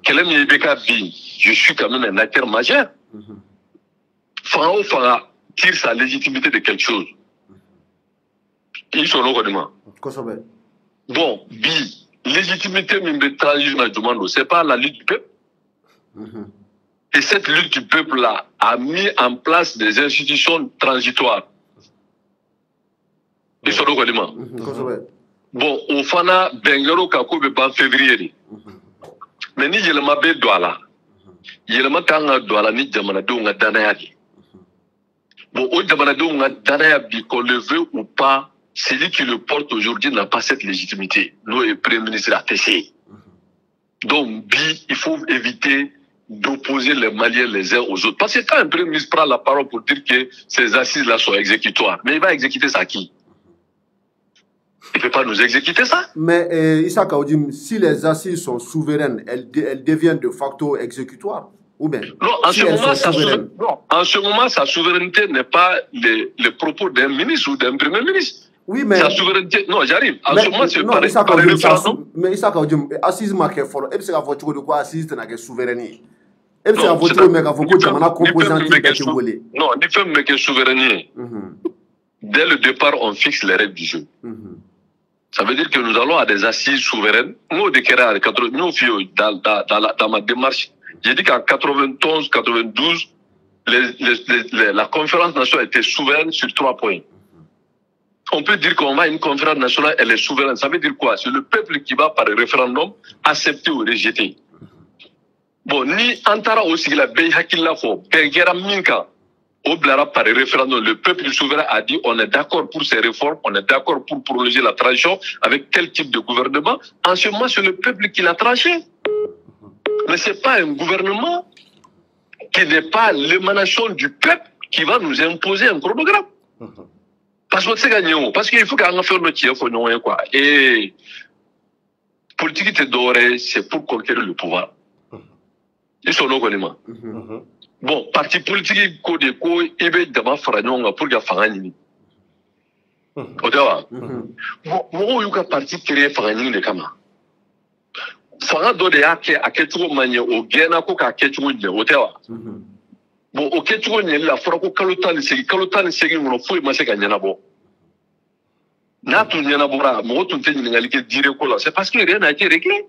je suis quand même un acteur majeur. Fara tire sa légitimité de quelque chose. Ils sont là. Bon, légitimité même de transition, c'est pas la lutte du peuple. Et cette lutte du peuple-là a mis en place des institutions transitoires. Ils sont là. Bon, au Fana, Bengaro Kakoube en février. Mais ni je m'appelle Douala. Je m'appelle Douala ni Jamanado nga Danayadi. Bon, au Jamanado nga Danayadi, qu'on le veut ou pas, celui qui le porte aujourd'hui n'a pas cette légitimité. Nous, le Premier ministre a testé. Donc, il faut éviter d'opposer les Maliens les uns aux autres. Parce que quand un Premier ministre prend la parole pour dire que ces assises-là sont exécutoires, mais il va exécuter ça à qui? Il ne peut pas nous exécuter ça. Mais Issa Kaodim, si les assises sont souveraines, elles deviennent de facto exécutoires. Ou bien non, en ce moment, sa souveraineté n'est pas les propos d'un ministre ou d'un premier ministre. Oui, mais... Sa souveraineté... Non, j'arrive. En ce moment, c'est par référendum. Mais Issa Kaoudjim, assise ma ke folo, ebse ka voiture de quoi assise na ke souveraine. Ebse ka voiture mais ka foko jamana composante de wole. Non, ni fait mais que souveraine. Dès le départ, on fixe les règles du jeu. Ça veut dire que nous allons à des assises souveraines. Nous, dans ma démarche, j'ai dit qu'en 91, 92, la conférence nationale était souveraine sur 3 points. On peut dire qu'on va à une conférence nationale, elle est souveraine. Ça veut dire quoi? C'est le peuple qui va par référendum accepter ou rejeter. Bon, ni Antara aussi la Beyhakilla fo, Begera Minka, au Blara par référendum, le peuple souverain a dit on est d'accord pour ces réformes, on est d'accord pour prolonger la transition avec tel type de gouvernement. En ce moment, c'est le peuple qui l'a tranché. Mais ce n'est pas un gouvernement qui n'est pas l'émanation du peuple qui va nous imposer un chronogramme. Parce que c'est gagnant. Parce qu'il faut qu'on fasse notre tir, quoi. Et politique est dorée, c'est pour conquérir le pouvoir. Ils sont là, bon, parti politique, il y a d'abord pour qu'il y bon, il y a parti créé Farani de Kama. Fanga do de yake aketugo manye o gena ko ka aketugo je otewa. Bon, o ketugo nye la fora ko kalotani segi ngono foi mase ka nyana bo. Na tu nyana bora, mo tu te nyingali ke dire ko là, c'est parce que rien n'a été réglé.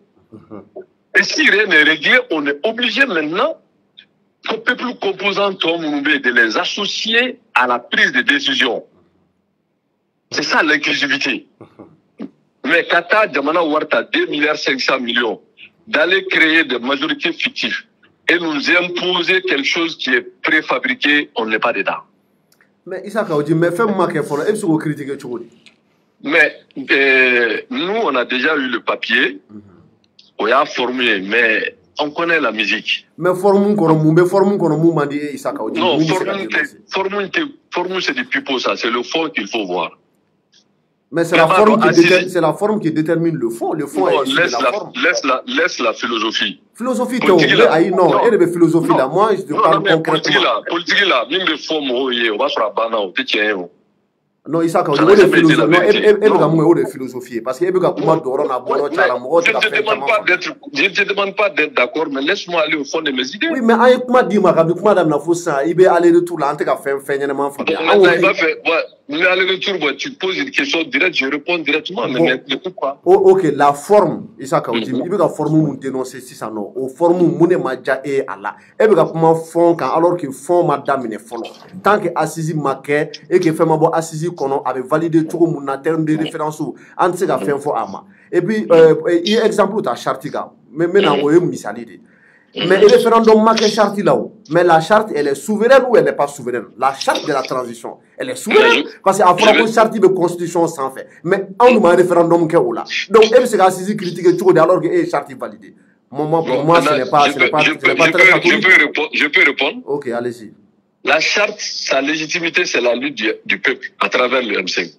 Et si rien n'est réglé, on est obligé maintenant au peuple composant de les associer à la prise de décision. C'est ça l'inclusivité. Mais Kata Djamana Warta 2,5 milliards d'aller créer des majorités fictives et nous imposer quelque chose qui est préfabriqué, on n'est pas dedans. Mais Issa Kaoudjim, mais fais-moi qu'il faut est-ce que vous critiquez Tchoudi? Mais nous, on a déjà eu le papier, on a formé, mais on connaît la musique. Mais formons qu'on m'a dit Issa Kaoudjim. Non, formons c'est du pipeau, ça, c'est le fond qu'il faut voir. Mais c'est la forme qui détermine le fond. Le fond non, est la forme. Laisse la philosophie. Philosophie, non, elle est philosophie là. Moi, je te parle concrètement. Politique là, même de forme, on va sur la banane, tu tiens. Non, Issa Kaoudjim, elle est philosophie. Non, elle est philosophie. Parce qu'elle est comment Doron a bon, je ne te demande pas d'être d'accord, mais laisse-moi aller au fond de mes idées. Oui, mais avec moi, dis-moi, madame Nafoussa, il va aller de tout là, en tout cas, faire mais aller-retour, tu poses une question directe, je réponds directement. Mais pourquoi? Ok, la forme, Issa Kaoudjim, il veut que forme nous dénoncer si ça non. Au forme nous ne m'a déjà et Allah. Elle veut que comment fond quand alors que fond madame ne follow. Tant que assisi maquet et que fait ma bon assisi qu'on avait validé tout mon terme de référence ou en ce qu'a fait un faux ama. Et puis il y a exemple ta chartiga. Mais maintenant on est misalide. Mais le référendum marque charte là-haut. Mais la charte, elle est souveraine ou elle n'est pas souveraine? La charte de la transition, elle est souveraine. Parce qu'à la charte de constitution sans fait. Mais on a un référendum qui est là. Donc, elle s'est assise critiquer tout alors que la charte est validée. Pour moi, ce n'est pas très Je peux répondre? Ok, allez-y. La charte, sa légitimité, c'est la lutte du peuple à travers le M5.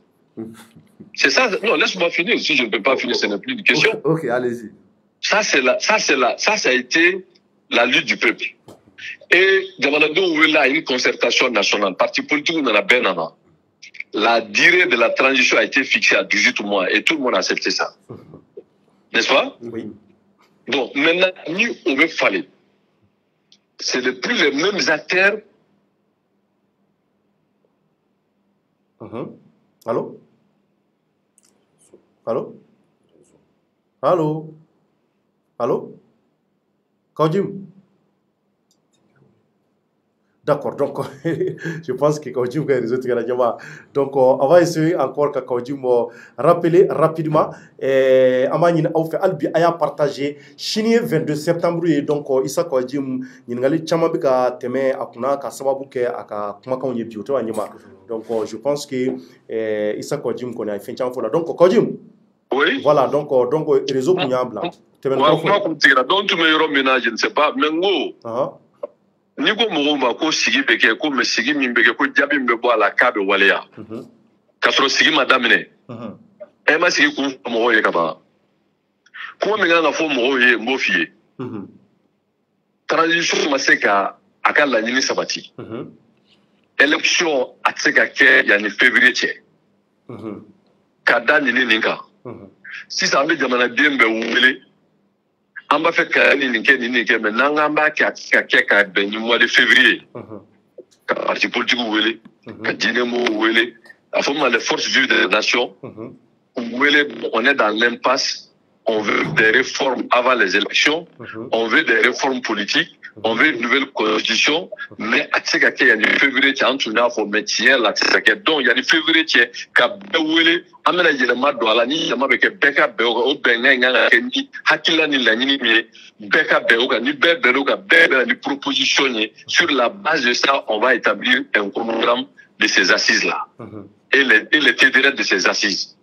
C'est ça. Non, laisse-moi finir. Si je ne peux pas finir, ce n'est plus une question. Ok, allez-y. Ça a été la lutte du peuple. Et Djamanado a une concertation nationale. Parti politique, on en a bien en. La durée de la transition a été fixée à 18 mois et tout le monde a accepté ça. N'est-ce pas? Oui. Bon, maintenant, nous, on veut fallait. C'est plus les mêmes acteurs. Allô? Allô? Allô? Allô? Kaoudjim? D'accord, donc je pense que Kaoudjim a réseau de donc on va essayer encore que Kaoudjim rappeler rapidement Amani a fait Albi a partagé Chine 22 septembre et donc Issa Kaoudjim n'ingali chama bika teme akuna ka sababu ke aka kuma ka onye bioto anyima donc je pense que Issa Kaoudjim connaît fait chama fola donc Kaoudjim oui voilà donc réseau kunyabla donc tu me yoro ménage je ne sais pas mengo ni ko mogo ma ko sigi beke ko me sigi min beke ko jabi mbe bo ala ka be waleya ka soro sigi madamine e ma sigi ko mogo ye ka ba ko mi nga fo mogo ye mbo fie transition ma se ka aka la nyini sabati élection a se ka ke ya ni février tché ka da ni ninka si ça me jamana dembe wele amba fait ka ni ninke mais nanga mba ka ben ni mois de février ka parti politique wele ka dinemo wele à former les forces vives de la nation on est dans l'impasse. On veut des réformes avant les élections, on veut des réformes politiques, on veut une nouvelle constitution, mais à ce qu'il y a des février qui ont tourné à fond métier là, donc il y a des février qui kabewele amena yelema do ala ni yama beke beka be o benga nganga ni hakila ni la ni mi beka be o ni be ni proposition sur la base de ça on va établir un programme de ces assises là et les tédérés de ces assises.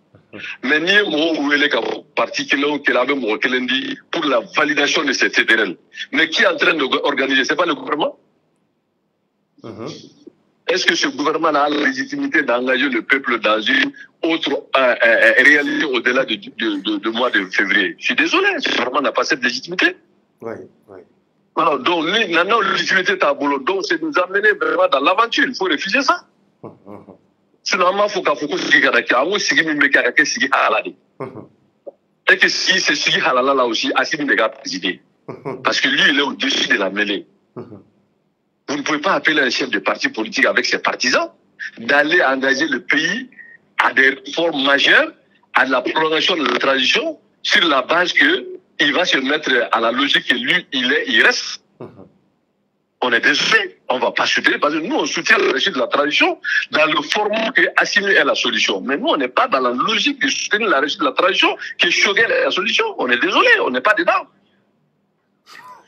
Mais ni mo wele ka particulièrement que la même dit pour la validation de cette fédérale. Mais qui est en train d'organiser? C'est pas le gouvernement? Est-ce que ce gouvernement a la légitimité d'engager le peuple dans une autre réalité au-delà du mois de février? Je suis désolé, ce gouvernement n'a pas cette légitimité. Oui. Alors, donc, maintenant, la légitimité est à boulot. Donc, c'est nous amener vraiment dans l'aventure. Il faut refuser ça. Sinon, il faut qu'on se et que si c'est Sigi Halala là aussi, Assimi ne va présider. Parce que lui, il est au-dessus de la mêlée. Vous ne pouvez pas appeler un chef de parti politique avec ses partisans d'aller engager le pays à des réformes majeures, à la prolongation de la transition, sur la base qu'il va se mettre à la logique que lui, il reste. On est désolé, on ne va pas soutenir, parce que nous, on soutient le régime de la transition dans le format que Assimi est la solution. Mais nous, on n'est pas dans la logique de soutenir la régime de la transition, que Choguel est la solution. On est désolé, on n'est pas dedans.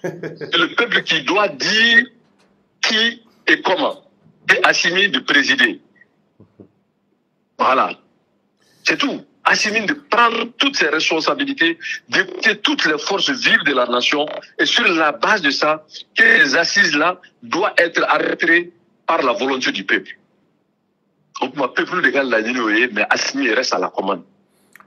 C'est le peuple qui doit dire qui et comment. Et Assimi de présider. Voilà. C'est tout. Assimi de prendre toutes ses responsabilités, d'écouter toutes les forces vives de la nation, et sur la base de ça, que les assises-là doivent être arrêtées par la volonté du peuple. Donc, ma peuple de la ligne, mais Assimi reste à la commande.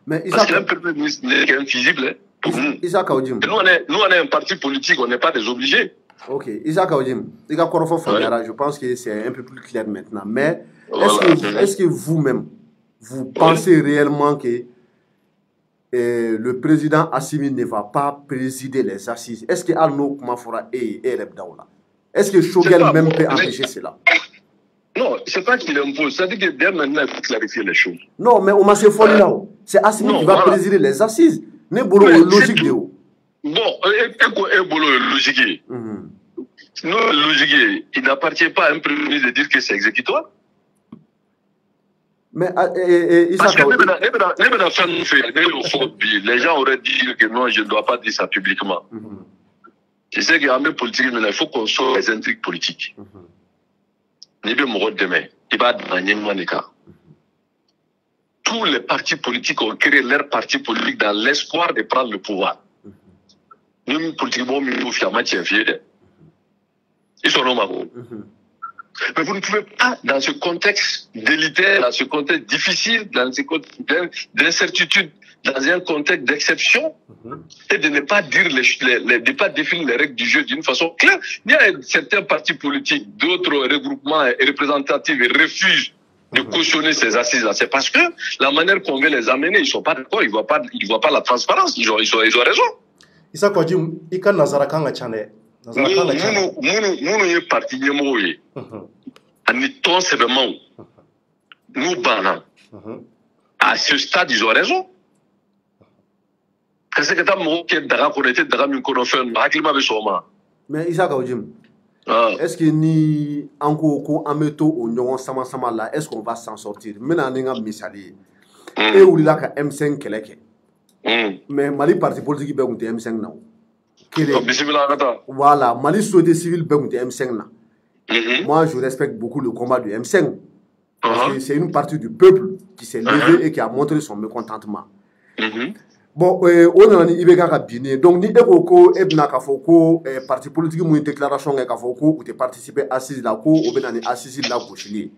Mais parce qu'un peuple n'est invisible pour nous. Nous, on est un parti politique, on n'est pas des obligés. Ok, Isaac Aoudim, je pense que c'est un peu plus clair maintenant. Mais est-ce que vous-même, vous pensez réellement que le président Assimi ne va pas présider les assises? Est-ce que Arnaud Koumafora est Rebdaoula? Est-ce que Choguel même peut empêcher cela? Non, c'est pas qu'il impose. C'est-à-dire que dès maintenant, il faut clarifier les choses. Non, mais on m'a fait folie là. C'est Assimi qui va présider les assises. Ne bolo logique de haut. Bon, logique. Non, logique, il n'appartient pas à un premier ministre de dire que c'est exécutoire. Mais parce que les gens auraient dit que non, je ne dois pas dire ça publiquement. Je sais qu'en même politique, il faut qu'on sorte les intrigues politiques. Tous les partis politiques ont créé leur parti politique dans l'espoir de prendre le pouvoir. Nous, politiquement, ils sont normaux. Mais vous ne pouvez pas, dans ce contexte délitaire, dans ce contexte difficile, dans ce contexte d'incertitude, dans un contexte d'exception, et de ne pas dire de ne pas définir les règles du jeu d'une façon claire. Il y a certains partis politiques, d'autres regroupements représentatifs refusent de cautionner ces assises-là. C'est parce que la manière qu'on veut les amener, ils ne sont pas d'accord, ils ne voient pas la transparence, ils ont raison. Issa Kwadjim, Ika Nazarakanga Chane. Nous sommes partis de Aniton Sebemang. Nous banons. À ce stade, ils ont raison. Qu'est-ce que tu as dit? Mais Isaac Aoudim, est-ce que ni encore ameto au nyon sama sama là, est-ce qu'on va s'en sortir? Maintenant, on a misali. Et où il a ka M5 keleke. Mais Mali parti politique be unte M5 na. Voilà, Mali société civile be unte M5 na. Moi, je respecte beaucoup le combat du M5. Parce que c'est une partie du peuple qui s'est levé et qui a montré son mécontentement. Bon, on a dit que donc ni eko ebna ka foko parti politique mu déclaration ka foko ou te participer assise la ko ou ben ani assise la ko chili.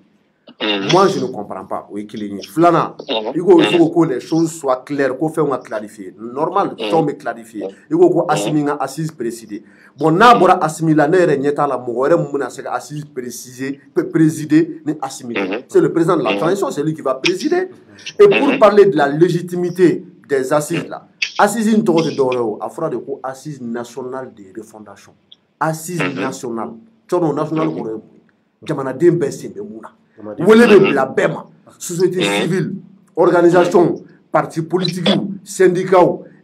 Moi, je ne comprends pas. Oui, qu'il y ait flana. Il faut que les choses soient claires, qu'on fait clarifier. Normal, tout est clarifié. Il faut que Assimi a assise présidé. Bon, n'abora Assimi la nere nyeta la moure mouna c'est assise présider ni Assimi. C'est le président de la transition, c'est lui qui va présider. Et pour parler de la légitimité des assises là, assises une tour de Doreo, à fera de quoi assise nationale de refondation. Assise nationale. Tourno national pour Jamana Dembe Mouna. La BEMA, société civile, organisation, partis politiques, syndicats,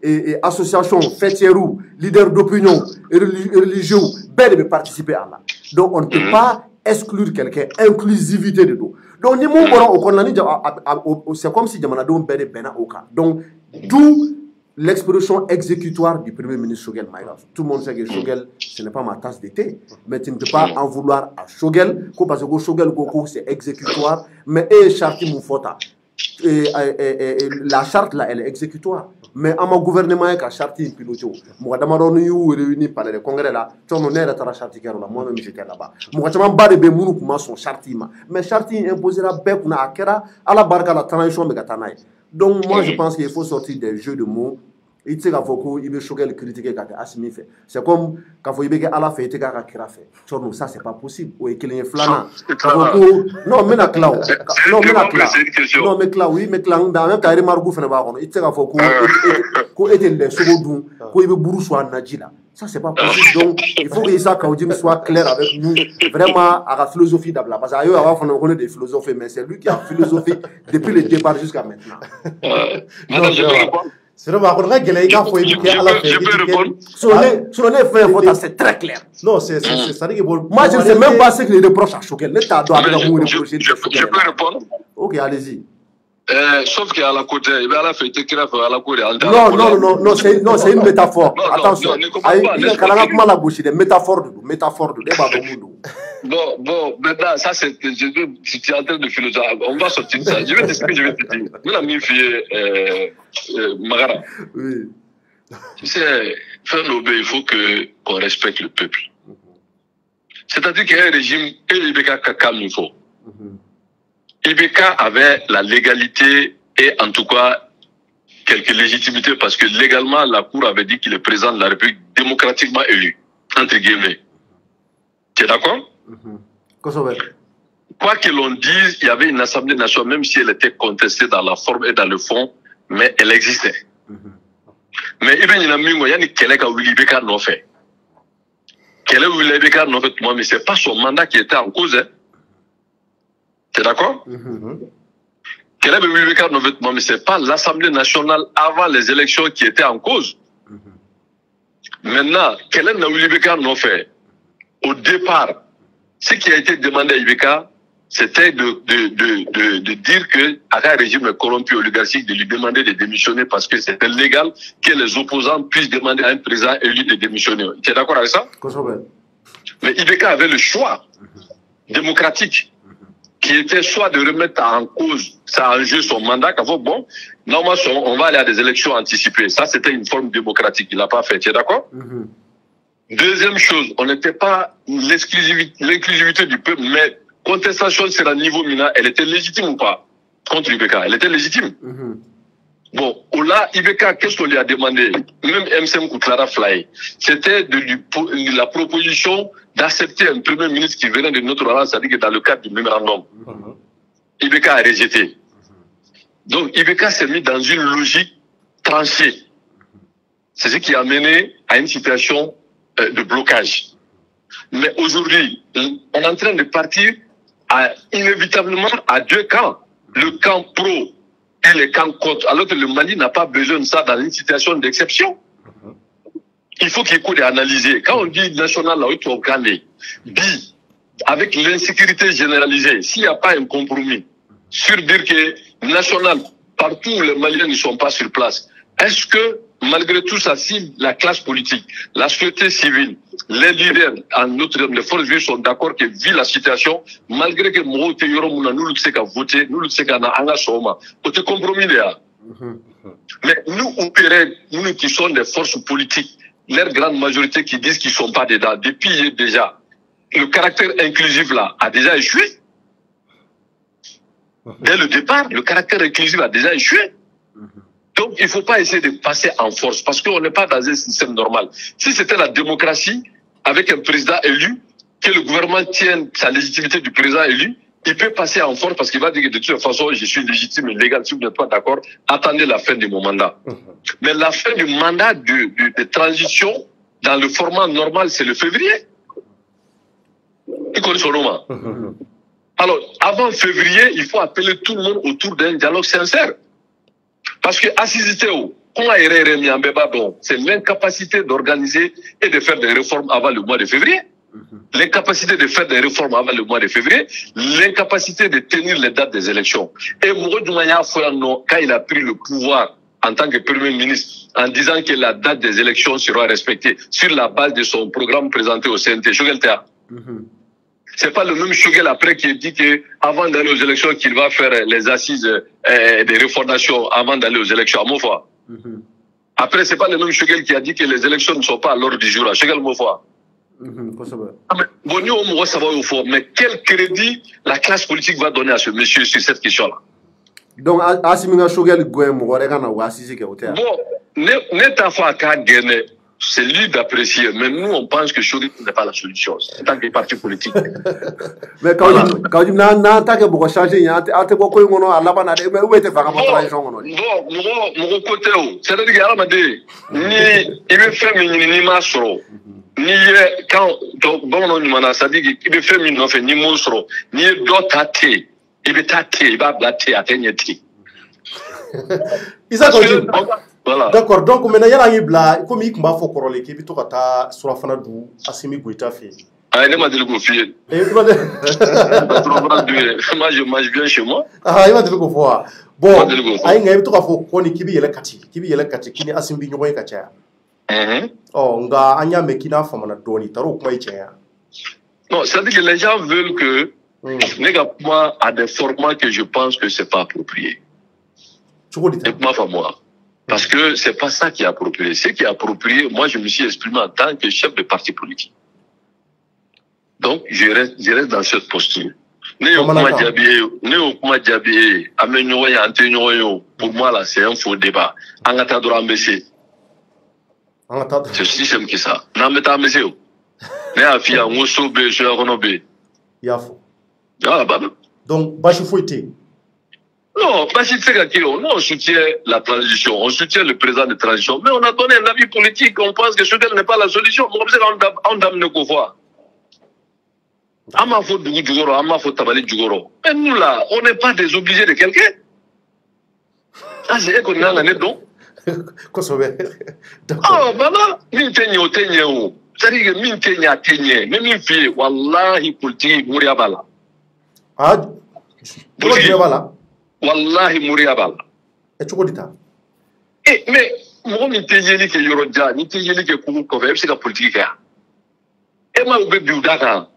et associations, fêtières, leaders d'opinion, religieux, ben de participer à là. Donc on ne peut pas exclure quelqu'un, inclusivité de tout. Donc c'est comme si Jamanado ben bena oka. Donc d'où l'expression exécutoire du Premier ministre Shogel Maïga. Tout le monde sait que Shogel, ce n'est pas ma tasse de thé. Mais tu ne peux pas en vouloir à Shogel, parce que Shogel, c'est exécutoire. Mais charte Moufota. La charte, là, elle est exécutoire. Mais à mon gouvernement, il y a une charte pilote. Moi, je suis réuni par le congrès là. Tu as la charte qui est là. Moi-même, j'étais là-bas. Moi, je suis de Mounou pour son charte. Mais charte imposera Bekuna Akera à la barque à la transition de Gatanaï. Donc, moi, je pense qu'il faut sortir des jeux de mots. Il sait qu'il faut choquer le critiquer quand Assimi fait. C'est comme quand il faut à la fête, il fait. Ça, c'est pas possible. Oui, qu'il y ait flanant. Non, mais la clau. Non, mais la clau. Non, mais clau, oui, mais clau. Dans même cas, il remarque qu'il il sait qu'il faut qu'il ait les secondes, qu'il veut bourgeois Nadjila. Ça, c'est pas possible. Donc, il faut que Issa Kaoudim soit clair avec nous, vraiment à la philosophie d'Abla. Parce qu'ailleurs, on connaît des philosophes, mais c'est lui qui a philosophie depuis le départ jusqu'à maintenant. C'est vrai, on a gagné un peu. Je peux répondre. Sur les faits, c'est très clair. Non, c'est ça. Moi, je ne sais même pas ce que les reproches à Choquel. Je peux répondre. Ok, allez-y. Sauf qu'à la côté, il va la fête qui à la côté. Non, c'est une métaphore. Attention. Il y a la bouche, des métaphores de débat de monde. Bon, maintenant, ça c'est, tu es en train de philosopher. On va sortir de ça. Je vais te dire ce que je vais te dire. Nous, l'ami fait Magara. Oui. Tu sais, faire l'obé, il faut qu'on respecte le peuple. C'est-à-dire qu'il y a un régime, et l'Ibeka calme, il faut. Ibeka avait la légalité et en tout cas quelques légitimités parce que légalement la Cour avait dit qu'il est président de la République démocratiquement élu, entre guillemets. Tu es d'accord? Quoi que l'on dise, il y avait une Assemblée nationale, même si elle était contestée dans la forme et dans le fond, mais elle existait. Mais il y a une Kelek à Ibeka non fait. Kelek à Ibeka non fait, mais c'est pas son mandat qui était en cause. Tu es d'accord? Quel est le cas de nos vêtements? Mais ce n'est pas l'Assemblée nationale avant les élections qui était en cause. Maintenant, quel est le cas non fait? Au départ, ce qui a été demandé à Ibeka, c'était de dire que un régime corrompu oligarchique, de lui demander de démissionner parce que c'était légal que les opposants puissent demander à un président élu de démissionner. Tu es d'accord avec ça? Mais Ibeka avait le choix démocratique qui était soit de remettre en cause, ça en jeu son mandat, bon, normalement, on va aller à des élections anticipées. Ça, c'était une forme démocratique. Il n'a pas fait. Tu es d'accord? Deuxième chose, on n'était pas l'inclusivité du peuple, mais contestation sur le niveau mina, elle était légitime ou pas? Contre Ibeka, elle était légitime. Bon, là, Ibeka, qu'est-ce qu'on lui a demandé? Même MSM Koutlara Fly, c'était de la proposition d'accepter un premier ministre qui venait de notre race, c'est-à-dire que dans le cadre du mémorandum. Ibeka a rejeté. Donc, Ibeka s'est mis dans une logique tranchée. C'est ce qui a mené à une situation de blocage. Mais aujourd'hui, on est en train de partir inévitablement à deux camps. Le camp pro et le camp contre. Alors que le Mali n'a pas besoin de ça dans une situation d'exception. Il faut qu'il y ait des analysés. Quand on dit national, là où tu as dit, avec l'insécurité généralisée, s'il n'y a pas un compromis sur dire que national, partout où les Maliens ne sont pas sur place, est-ce que, malgré tout ça, si la classe politique, la société civile, les leaders, les forces vives sont d'accord que, vu la situation, malgré que nous avons voté, nous avons côté compromis là. Mais nous qui sommes des forces politiques, leur grande majorité qui disent qu'ils ne sont pas dedans, depuis déjà, le caractère inclusif là a déjà échoué. Dès le départ, le caractère inclusif a déjà échoué. Donc, il ne faut pas essayer de passer en force parce qu'on n'est pas dans un système normal. Si c'était la démocratie avec un président élu, que le gouvernement tienne sa légitimité du président élu, il peut passer en force parce qu'il va dire que de toute façon, je suis légitime et légal. Si vous n'êtes pas d'accord, attendez la fin de mon mandat. Mais la fin du mandat de transition dans le format normal, c'est le février. Il connaît son nom. Alors, avant février, il faut appeler tout le monde autour d'un dialogue sincère. Parce que c'est l'incapacité d'organiser et de faire des réformes avant le mois de février. L'incapacité de faire des réformes avant le mois de février, l'incapacité de tenir les dates des élections. Et quand il a pris le pouvoir en tant que Premier ministre, en disant que la date des élections sera respectée sur la base de son programme présenté au CNT, c'est pas le même Choguel après qui dit que avant d'aller aux élections qu'il va faire les assises des refondation avant d'aller aux élections à Mofa. Après, c'est pas le même Choguel qui a dit que les élections ne sont pas à l'ordre du jour à Choguel Mofa. Mais quel crédit la classe politique va donner à ce monsieur sur cette question-là? Donc, Asimina Choguel Gouem, ou Assisi Kéotea. Bon, n'est-ce pas qu'à gagner? C'est lui d'apprécier, mais nous on pense que Choguel n'est pas la solution en tant que parti politique. Mais quand tu n'as pas beaucoup changé, il y a beaucoup de gens à la banane, mais où est-ce que tu vas faire? Bon, mon côté, c'est-à-dire qu'il il veut faire une masro. Ni quand bon on ça dit qu'il veut faire une offre ni monstre ni d'autres athées, il veut tâter, il va blatter à teignetti. Voilà. D'accord, donc maintenant, il y a un bla, comme il m'a fait corroler, qui est plutôt à sur la fin du Assimi Gouita fait. Ah, il m'a dit le confier. Moi, je mange bien chez moi. Ah, il m'a dit le confier. Bon, il y a plutôt à faire qu'on est qui est le kati, qui est Assimi Gouita. Oh, on a un yam qui n'a pas fait doni, taro quoi il tient. Non, c'est-à-dire que les gens veulent que, négativement, à des formats que je pense que c'est pas approprié. Tu vois, moi. Parce que c'est pas ça qui est approprié. Ce qui est approprié, moi, je me suis exprimé en tant que chef de parti politique. Donc, je reste dans cette posture. Pour moi, là, c'est un faux débat. C'est aussi simple que ça. Donc, Bachou Fouité. Non, nous on soutient la transition, on soutient le président de transition, mais on a donné un avis politique, on pense que ce n'est pas la solution. On a le pouvoir. Mais nous là, on n'est pas des obligés de quelqu'un. Ah, c'est qu'on a l'année donc. Oh, voilà, c'est-à-dire que même fille, wallahi, politique, Mouriabala. Ah, Mouriabala. Wallahi Mouriabala. Et tu vois ça? Mais moi, je suis que Yorodja, je suis que Koukoufé, c'est la politique. Et moi, je suis Biudaka.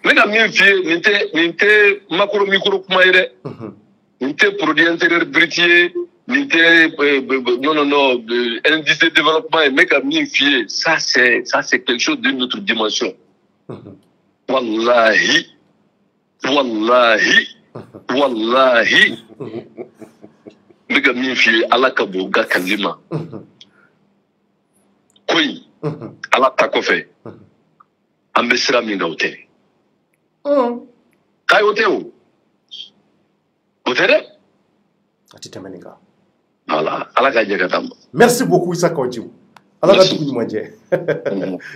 Mais la mienne fille, n'était macro micro kumaire, n'était produit intérieur britier, n'était non, indice de développement, mais la mienne fille, ça c'est quelque chose d'une autre dimension. Wallahi. Mega min fi alaka boga kalima. Koi ala ta kofe. Ambesira min gaute. Kai oteo. Otere? Atita manika. Voilà, alaka jega tam. Merci beaucoup Issa Kodjim. Alors que tu m'as dit,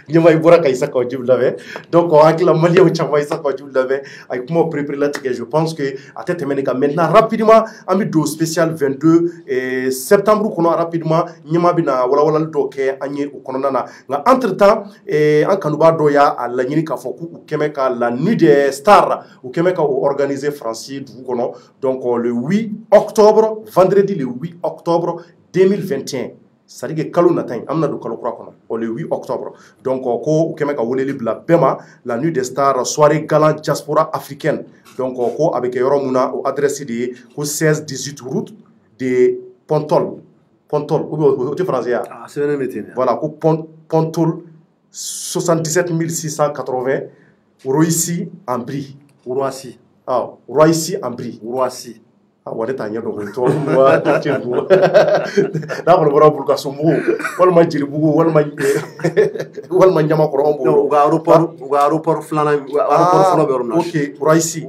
je vais vous raconter ça quand je l'avais. Donc, avec la Mali, on va ça quand je l'avais. Avec moi, préparé là, je pense que à tête maintenant rapidement, ami do spécial 22 septembre, qu'on a rapidement, nyama bina wala wala doke anye ou konona na. Entre temps, en kanuba doya à la nyini kafoku ou kemeka la nuit des stars ou kemeka ou organisé Francis du kono. Donc le 8 octobre, vendredi le 8 octobre 2021. C'est-à-dire que Kalou Natain, amna do Kalou Krakona, le 8 octobre. Donc, ko Kemeka Woleli Bla Bema, la nuit des stars, soirée galant diaspora africaine. Donc, ko avec Yoromuna, au adresse de 16-18 route de Pontol, ou tu français. Ah, c'est un métier. Voilà, Pontol 77 680. Roissy en brie. Roissy. Ah, Roissy en brie. Roissy. Ah, wale tanya do to wa ta tembo. Da ko bora bul ka sumu. Wal ma jiri bugu wal ma nyama ko rombo. No, aéroport flana aéroport flo be ron. OK, Roissy.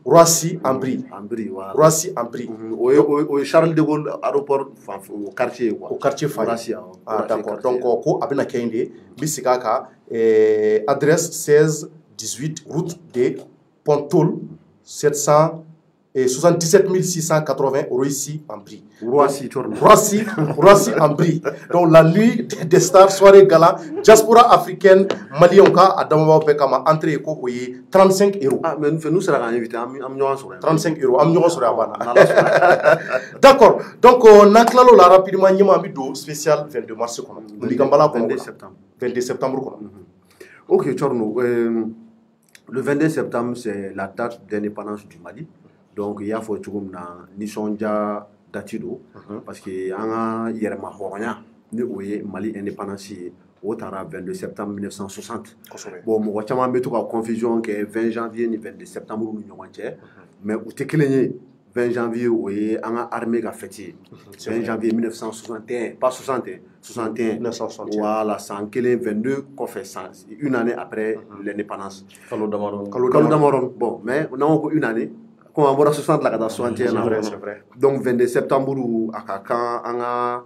Roissy en brie. En brie, voilà. Roissy en brie. Au Charles de Gaulle aéroport au quartier quoi. Au quartier Faye. Roissy. Ah, d'accord. Donc ko abina kende bisikaka adresse 16 18 route de Pontoul 77 680 Roissy en brie. Roissy en brie. Donc la nuit des stars, soirée gala, diaspora africaine, malien ka adamaba be kama entrée ko oyi 35 €. Ah mais nous sera invité am ñoon sur 35 €. Am ñoon sur abana. D'accord. Donc naklalo la rapidement ñima mi do spécial 22 mars kono. Ndi gambala ko 22 septembre kono. OK, Chorno, le 22 septembre c'est la date d'indépendance du Mali. Donc il y a faut na nisonja datido parce que anga yerma horonya ni oye Mali indépendance au tara 22 septembre 1960. Bon mo chama betu ka confusion que 20 janvier ni 22 septembre nous ñowanté mais ou te kelenye 20 janvier oye anga armée ga fêté 20 janvier 1961 pas 61 61 1961 voilà 122 qu'on fait ça une année après l'indépendance. Kalo Damaron bon mais on a une année comme on 60 la kada 61 c'est vrai. Donc 22 septembre akaka anga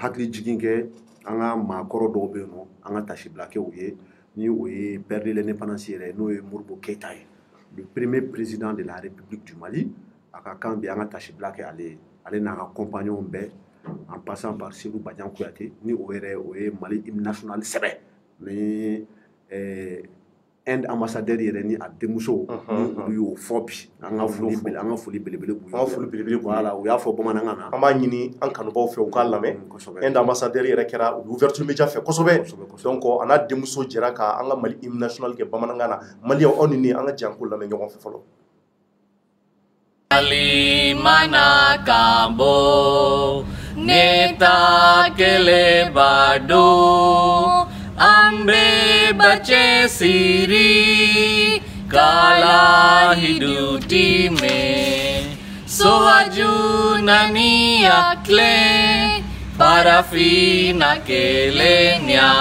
hakli jiginke anga makoro do be no anga tashi blaké ouye ni ouye perdre l'indépendance no Modibo Keïta le premier président de la République du Mali akaka bi anga tashi blaké aller na compagnon be en passant par Serou Badian Kouyaté ni ouye Mali hymne national sebe ni and ambassadeur yere ni a demuso ni o fobi anga foli belebele voilà o ya fo bamananga na amba nyini an kanubaw fe o ka lame and ambassadeur yere kera ouverture media fe kosobe donc ana demuso jera ka anga Mali hymne national ke bamananga na Mali on ni anga jankul lame nyogon fe folo Ali mana kambo neta kele bado ambe bache siri kala hiduti me soaju nani akle parafina kelenya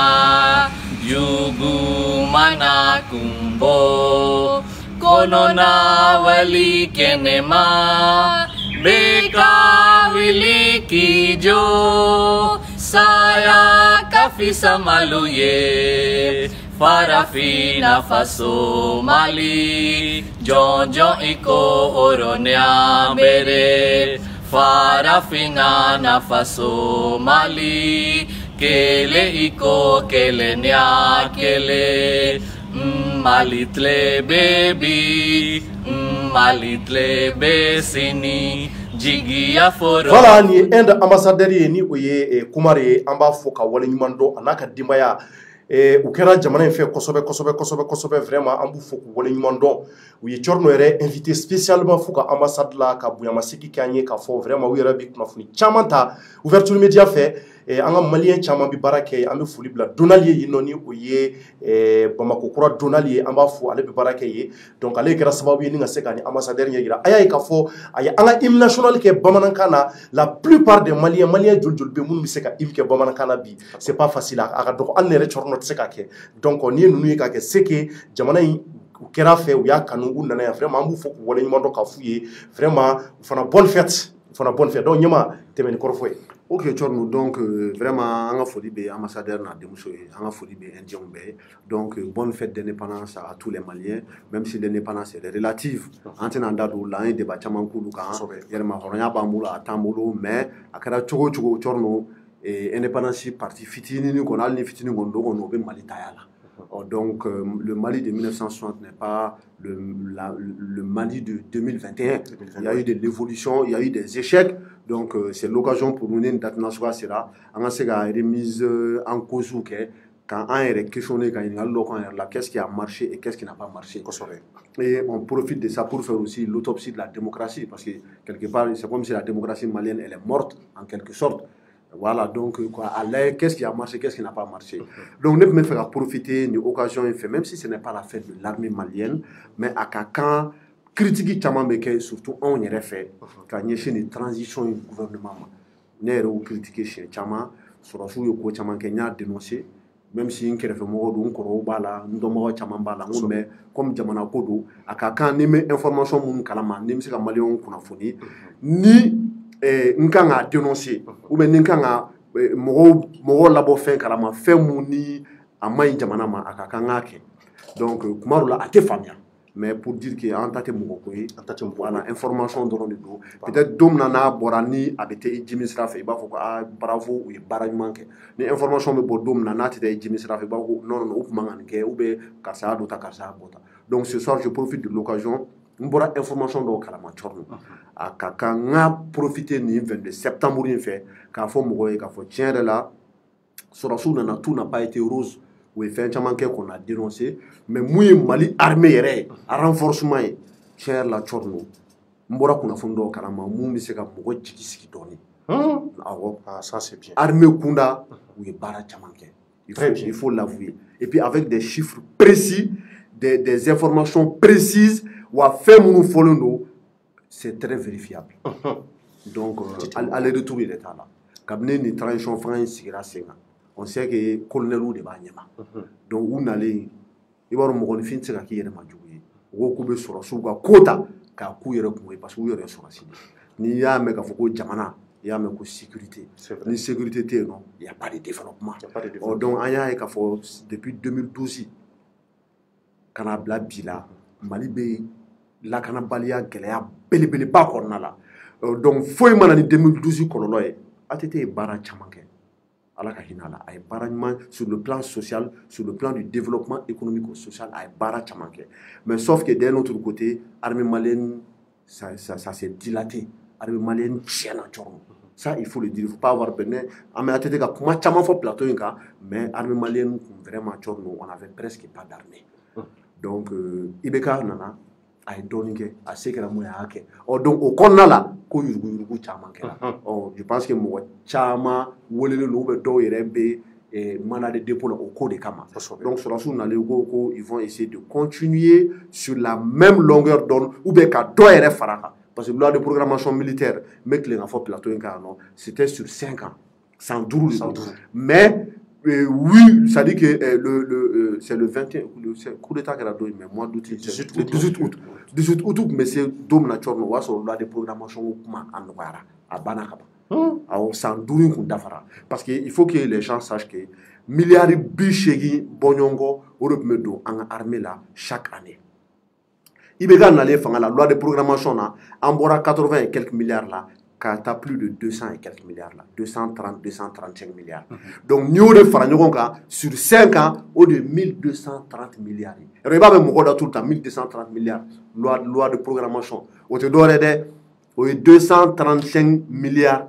yugu mana kumbo konona wali kenema beka wili kijo saya kafisa maluye farafina faso Mali jonjo iko oronia bere farafina na faso Mali kele iko kele nya kele Malitle baby Malitle besini jigiya foro. Voilà ni end ambassadeur ye ni oye kumare amba foka wale nyumando anaka dimbaya u kɛra jamana in fɛ kosɛbɛ vraiment an b'u fo k'u wale ɲuman dɔn u ye Chorno yɛrɛ invité spécialement fo ka ambassade la ka bonyamasegi kɛ an ye k'a fɔ vraiment u yɛrɛ bi kunnafoni caman ta ouverture média fɛ an ka malien caman bi baara kɛ an bɛ foli bila Donald ye yen nɔ ni o ye Bamako kura Donald ye an b'a fɔ ale bɛ baara kɛ yen donc ale kɛra sababu ye ni ka se ka ni ambassadeur ɲɛ yira a y'a ye k'a fɔ a ye an ka hymne national kɛ bamanankan na la plupart des maliens joli bɛ minnu bɛ se ka hymne kɛ bamanankan na bi c'est pas facile a ka dɔgɔ hali ne yɛrɛ Chorno tɛ se ka kɛ donc n'i ye ninnu ye k'a kɛ c'est que jamana in u kɛra fɛ u y'a kanu u nana yan vraiment an b'u fɔ k'u wale ɲuman dɔn k'a f'u ye vraiment u fana bonne fête donc ɲɛma tɛmɛ ni kɔrɔfɔ ye. Ok Chorno, donc vraiment on a foli be ambassadeur na demuso on a foli be indien be donc bonne fête d'indépendance à tous les Maliens même si l'indépendance est relative antena ndado la un débat chaman kulu kan yelma horonya bambula atambulu mais akara chogo Chorno indépendance parti fitini ni ko alni fitini gondo gono be Mali tayala. Donc le Mali de 1960 n'est pas le Mali de 2021. Il y a eu de l'évolution, il y a eu des échecs. Donc c'est l'occasion pour nous une date nationale sera en remise en cause quand on est questionné quand qu'est-ce qui a marché et qu'est-ce qui n'a pas marché. Et on profite de ça pour faire aussi l'autopsie de la démocratie parce que quelque part c'est comme si la démocratie malienne elle est morte en quelque sorte. Voilà, donc quoi, qu'est-ce qui a marché, qu'est-ce qui n'a pas marché. Donc nous pouvons faire profiter de l'occasion, même si ce n'est pas la fête de l'armée malienne, mais à quand critique caman bɛ kɛ surtout anw yɛrɛ fɛ ka ɲɛsin ni transition in gouvernement ma ne yɛrɛ y'o critiquer siɲɛ caman sɔrɔsiw ye ko caman kɛ n y'a dénoncer même si n kɛrɛfɛmɔgɔw don n kɔrɔw b'a la n dɔnbagaw caman b'a la n ko mais comme jamana ko don a ka kan ni n bɛ information minnu kalama ni n bɛ se ka maliyɛnw kunnafoni ni n kan k'a dénoncer ou bien ni n kan ka mɔgɔw labɔ fɛn kalama fɛn mun ni a ma ɲi jamana ma a ka kan k'a kɛ donc kuma dɔ la a tɛ faamuya. Mais pour dire que en tant que voilà information dɔrɔn de don peut-être don min na n'a bɔra ni a bɛ taa Jimi sira fɛ i b'a fɔ ko ah bravo u ye baara ɲuman kɛ ni information bɛ bɔ don min na n'a tɛ taa Jimi sira fɛ i b'a fɔ ko non non u tun man ka nin kɛ ou bien karisa y'a dɔ ta karisa y'a bɔ ta donc ce soir je profite de l'occasion n bɔra information dɔw kalama Thierno a ka kan n ka profiter nin 22 septembre in fɛ k'a fɔ mɔgɔw ye k'a fɔ tiɲɛ yɛrɛ la sɔrɔsiw nana tout n'a pas été rose. Oui, fait un chaman qu'on a dénoncé, mais moi, Mali armée, à renforcement, cher la Thierno, Mbora qu'on a fondé au Karama, moi, c'est comme moi, qui donne. Ah, ça c'est bien. Armée Kunda, oui, Bara Chamanke. Il faut l'avouer. Et puis avec des chiffres précis, des informations précises, ou à faire mon follow, c'est très vérifiable. Donc, aller-retour, il est là. Kabine ni transition France, on sait que le colonel ou de Banyama. Donc, on allait, il va me rendre fin de ce qui est majoué. On va couper sur la souga quota, car couille repoué, parce que vous êtes sur la cible. Ni y'a mec à Foucault Jamana, il y a mec sécurité. Ni sécurité, non, il n'y a pas de développement. Donc, il y a depuis 2012, quand on a bla bila, Malibé, la canabalia, qu'elle a belé pas qu'on a là. Donc, faut y en 2012 qu'on a eu. A été bara chamanke. Sur le plan social, sur le plan du développement économique-social, mais sauf que d'un autre côté, l'armée malienne, ça s'est dilaté. L'armée malienne tient à Tchorno. Ça, il faut le dire. Il ne faut pas avoir besoin. Mais l'armée malienne, vraiment, Tchorno, on n'avait presque pas d'armée. Donc, Ibeka Nana a donné à ce que la mouille a fait. Donc, au Konala, je pense que moi, Chama, Wolele Loube, Do et Rembe, et Manade Dépôt au cours des Kama. Donc, sur la source, ils vont essayer de continuer sur la même longueur d'onde, ou bien qu'à Do et Faraka. Parce que loi de programmation militaire, mais que les enfants plateau, c'était sur 5 ans, 112. Mais, oui, ça dit que c'est le 21, le coup d'état qu'elle a donné, mais moi, 18 août. 18 août, mais c'est Dom Nature, nous avons la déprogrammation en Nouara, à Banakaba. Alors, c'est un dourin qu'on d'affaire. Parce qu'il faut que les gens sachent que milliards de bichegi, Bonyongo, Europe Medo, en armée là, chaque année. Il y a la loi de programmation, en bora 80 et quelques milliards là. T'as plus de 200 et quelques milliards là, 230, 235 milliards. Donc, nous avons sur 5 ans, au de 1230 milliards. Et il y a tout le temps 1230 milliards, loi de programmation. Au te doit 235 milliards,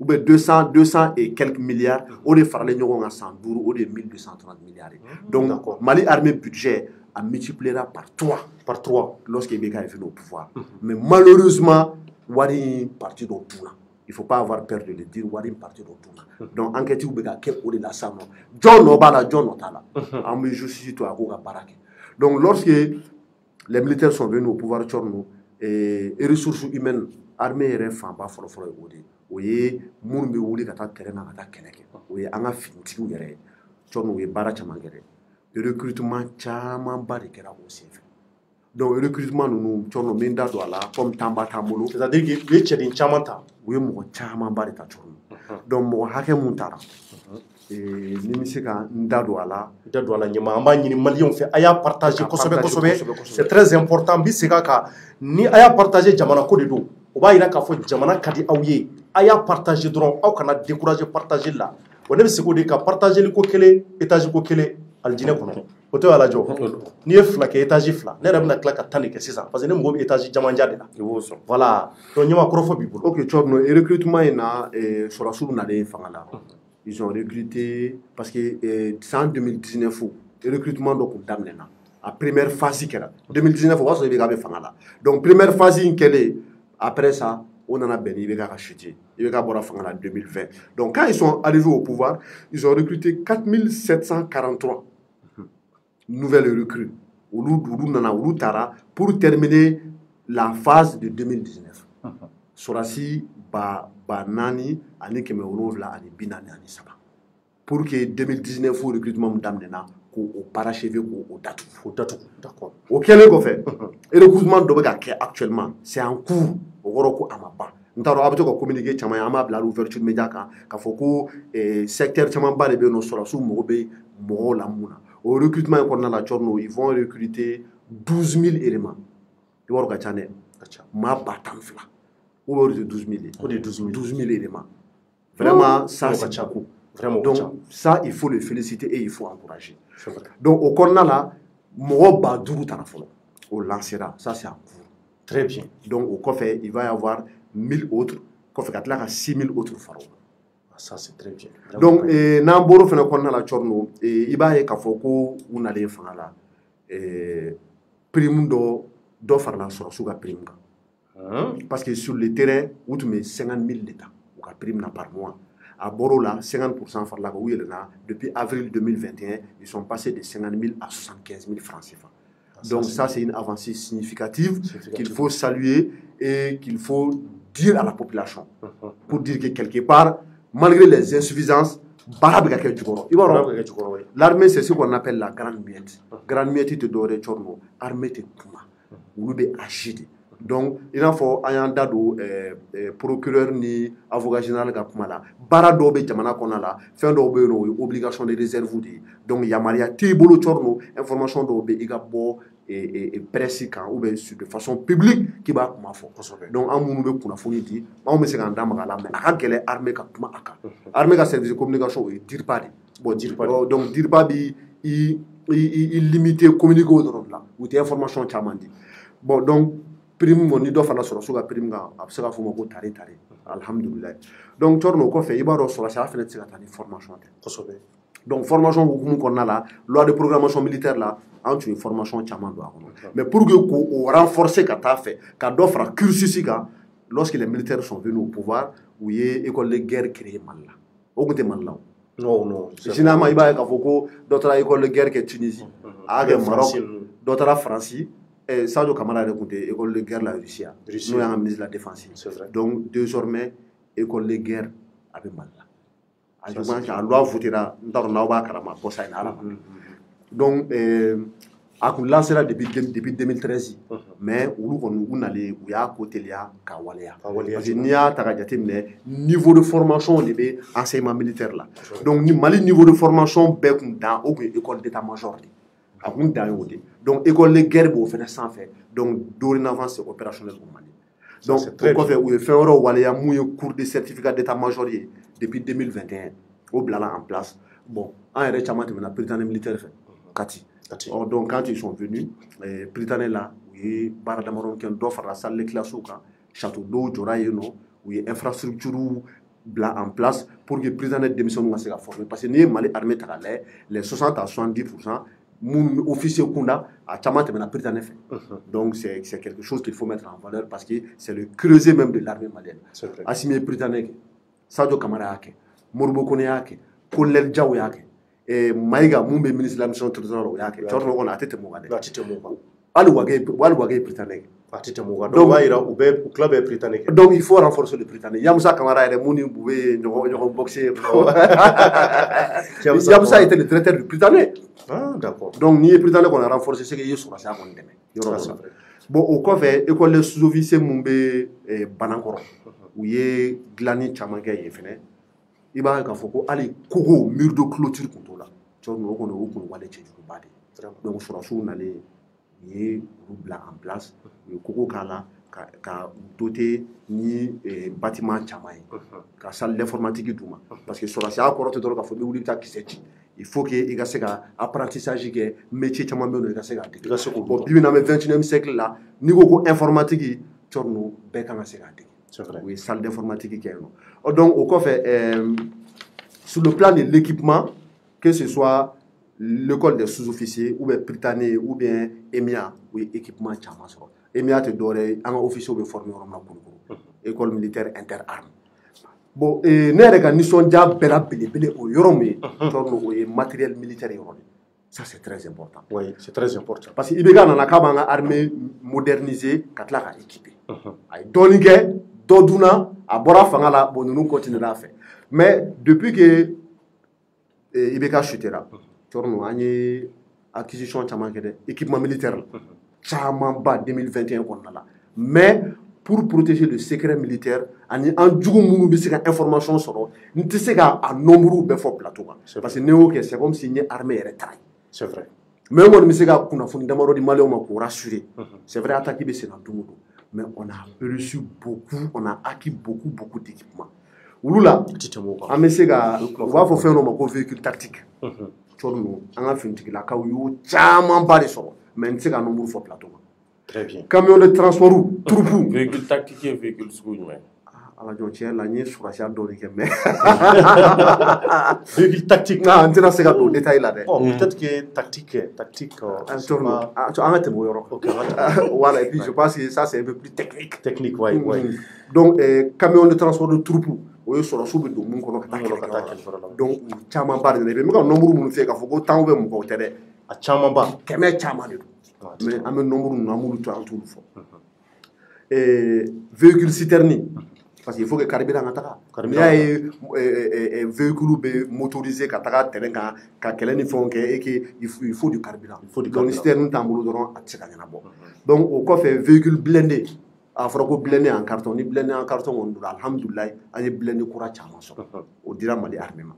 ou bien 200 et quelques milliards, au de faire les gens à 112, au de 1230 milliards. Donc, Mali armée budget a multipliera par 3 lorsqu'il est venu au pouvoir. Mais malheureusement, Wari parti dans tout. Il ne faut pas avoir peur de le dire. Wari parti dans tout. Donc, enquête, vous avez au de la salle. John Obala, John Otala. En me justice, toi, à Baraki. Donc, lorsque les militaires sont venus au pouvoir, et les ressources humaines, armée et femmes, pas fort, vous voyez, moun be wuli kata terrain na kata keneke. Vous voyez, anga fintigu yere. Tchorno, vous bara chamangere. Le recrutement, chaman bari kera aussi. Donc, le recrutement, nous sommes minda douala, comme Tamba Tambolo. C'est-à-dire que les tchèdins chamanta. Oui, mon chama barita chorno. Donc, mon hake montara. Et Nimiseka Ndadouala. Ndadouala, Nyama, ni Malion fait Aya partager, c'est très important. Biseka, ni Aya partager Jamana Kodedo. Oba ira ka fo Jamana Kadi Aouye. Aya partager dron, au kana décourager partager là. On aime se que partager le kokele, étage kokele, Aldine Kono. Oto ala jo ni e fla ke étage fla ne rabna klaka tani ke sisa parce que ne mo étage jamanja de la voilà to nyama krofo bi bulu. OK Chorno et recrutement ina et sur la source na de fangala ils ont recruté parce que c'est en 2019 le recrutement donc damnena à première phase qui era 2019 on va se be fangala donc première phase in kele après ça on en a béni, il a chuté. Il a en 2020. Donc, quand ils sont arrivés au pouvoir, ils ont recruté 4743 nouvelles recrues pour terminer la phase de 2019. Sorasi ba nani ani keme wolonvla ani binani ani saba. Pour que 2019 au recrutement d'amnena au parachevé au datu. D'accord. Auquel est fait. Et le recrutement doit actuellement, c'est en cours au Goroko Amaba. Nous avons habitué à communiquer avec l'ouverture médiatique, qu'il secteur Chamamba de Beno Sorasu Mobe Moro Lamouna. Au recrutement, ils vont recruter 12 000 éléments. Ils vont recruter ma batamfla. Ou 12 000 éléments. Vraiment, ça c'est beaucoup. Donc, ça, il faut le féliciter et il faut encourager. Donc, au corner là, Moro Badourou Tanafolo, au lancera, ça c'est en cours. Très bien. Donc, au coffre, il va y avoir 1000 autres, coffre 6 000 autres pharaons. Ça c'est très bien. Donc, Namboro fait qu'on a la chorno, et il va y avoir un allé faire là. Prime do faire la sur prime. Parce que sur le terrain, où tu mets 50 000 l'État, ou prime par mois. À Borola, 50% par là, depuis avril 2021, ils sont passés de 50 000 à 75 000 francs CFA. Donc, ça, c'est une avancée significative qu'il faut saluer et qu'il faut dire à la population. Pour dire que quelque part, malgré les insuffisances, l'armée, c'est ce qu'on appelle la grande miette. Grande miette, te dore chorno, armée te kuma, ou be agide. Donc, il faut un dado procureur ni avocat général Gapumala. Baradobe Jamana Konala, fin d'obé, obligation de réserve. Donc, il y a Maria Tibolo Chorno, information d'obé, Igabo et presse ou de façon publique qui va comme donc, en mounoube pour la folie dit, on me s'est en dame à la main, à quelle armée Kapuma Aka. Armée à service de communication, et dire pas. Donc, dire pas, il limite communiquer au drone là, ou des informations chamandi. Bon, donc, prime mon idole fala sur la prime ga absega fo mako tare alhamdulillah donc torno ko fe ibaro sur la sa fenêtre c'est la formation donc formation hukumu konna la loi de programmation militaire là entre une formation chaman do mais pour que ko renforcer ka ta fait ka d'offre cursus ga lorsque les militaires sont venus au pouvoir où y a école de guerre créée mal là ogunte mal là non finalement iba ka foko d'autres école de guerre que Tunisie à Maroc d'autres France. Et Sadio Kamara a raconté l'école de guerre la Russie. Nous avons ministre de la Défense. Donc, désormais, l'école de guerre avait mal. La loi votera, donc, a lancé depuis 2013. Mais, on allait, où il y a côté là, Kawaléa. Parce qu'il y a niveau de formation de enseignement militaire là. Donc, Mali niveau de formation, dans l'école d'état-major. Donc, école de guerre, vous faites sans faire. Donc, dorénavant, c'est opérationnel au Mali. Donc, pourquoi vous faites un cours de certificat d'état-major depuis 2021, au Blala en place. Bon, en récemment, on a Britannique militaire fait. Kati. Donc, quand ils sont venus, les Britanniques là, oui, Baradamaron qui ont fait la salle de classe au château d'eau, Joraïno, oui, infrastructure en place pour que les Britanniques démissionnent à former. Parce que les Mali armés, les 60 à 70%, mon officier Kunda a Chamate mena pris en effet. Donc c'est quelque chose qu'il faut mettre en valeur parce que c'est le creuset même de l'armée malienne. Assimi Britannique, Sadio Kamara Ake, Morbo Kone Ake, Kolel Djaou Ake, et Maïga Moumbe ministre de la mission trésor Ake. Torno on a tête Mougade. Alouagé Britannique. Donc, club est britannique. Donc il faut renforcer le Britannique. Yamsa Kamara et Mouni Bouvé, nous boxer. Yamsa était le traiteur du Britannique. Ah, d'accord. Donc, ni Britannique qu'on a renforcé, c'est que y a sur la salle. Bon, au coffre, école de sous-officiers Mumbe Banankoro, où il y a Glani Chamanga et Fene. Il va y avoir aller Kogo, mur de clôture contre là. Tu vois, nous avons donc, sur la sous, on allait y a en place. Kogo Kala, ka doté ni bâtiment Chamaï, ka salle d'informatique et tout. Parce que sur la salle, il faut que les gens apprentissage que métier Chamaï, les gens bon, puis dans le 21e siècle là, niveau informatique, tourne bécana c'est vrai. Oui, salle d'informatique qui est là. Donc, au coffre, sur le plan de l'équipement, que ce soit l'école des sous-officiers, ou bien Britannique, ou bien EMIA, oui, équipement Chamaï. et mi ate dore an officier be former rom na kulukuru école militaire interarmes bon ne yɛrɛ ka nisɔndiya bɛɛ belebele o yɔrɔ min ye tɔrɔ o ye matériel militaire yɔrɔ de ça c'est très important oui c'est très important parce que IBK nana k'a b'an ka armée moderniser ka tila ka équiper a ye dɔɔni kɛ dɔ dunna a bɔra fanga la bon ninnu continuera a fɛ mais depuis que IBK chutera tɔrɔ an ye acquisition caman kɛ dɛ équipement militaire la caman ba 2021 kɔnɔna la mais pour protéger le secret militaire ani an jugu minnu bɛ se ka information sɔrɔ n tɛ se ka a nombre bɛɛ fɔ plateau kan parce que ne y'o kɛ c'est comme si n ye armée yɛrɛ ta ye c'est vrai mais on kɔni bɛ se ka kunnafoni damadɔ di maliyɛnw ma k'o rassurer c'est vrai attaque bɛ senna don o don mais on a reçu beaucoup on a acquis beaucoup d'équipements olu la an bɛ se ka u b'a fɔ fɛn dɔ ma ko véhicule tactique cɔri ninnu an ka finitigilakaw y'o camanba de sɔrɔ mais n tɛ se ka nombre fɔ plateau kan. Très bien. Camion de transport, troupeau. Véhicule tactique et véhicule secours. Alors, je tiens la nuit sur la chaîne d'origine. Véhicule tactique. Non, on ne sait pas le détail là. Peut-être que tactique. Voilà, et puis je pense que ça c'est un peu plus technique. Technique, oui. Donc, camion de transport de troupeau. O ye sɔrɔ su bɛ don mun kɔnɔ ka taa kɛlɛ donc caman ba de bɛ ka nombre minnu fɛ k'a fɔ ko temps bɛ mɔgɔw tɛ dɛ a caman ba kɛmɛ caman de don mais an bɛ nombre ninnu an b'olu to an t'olu fɔ véhicule citerne parce que il faut que carburant ka taga n'i y'a ye véhicule bɛ motorisé ka taga terrain kan ka kɛlɛ ni fɛnw kɛ et que il faut du carburant donc ni citerne t'an bolo dɔrɔn a tɛ se ka ɲɛnabɔ donc o kɔfɛ véhicule blindé a fɔra ko blindé en carton ni blindé en carton kɔni don alhamdulilayi an ye blindé kura caman sɔrɔ o dira Mali armée ma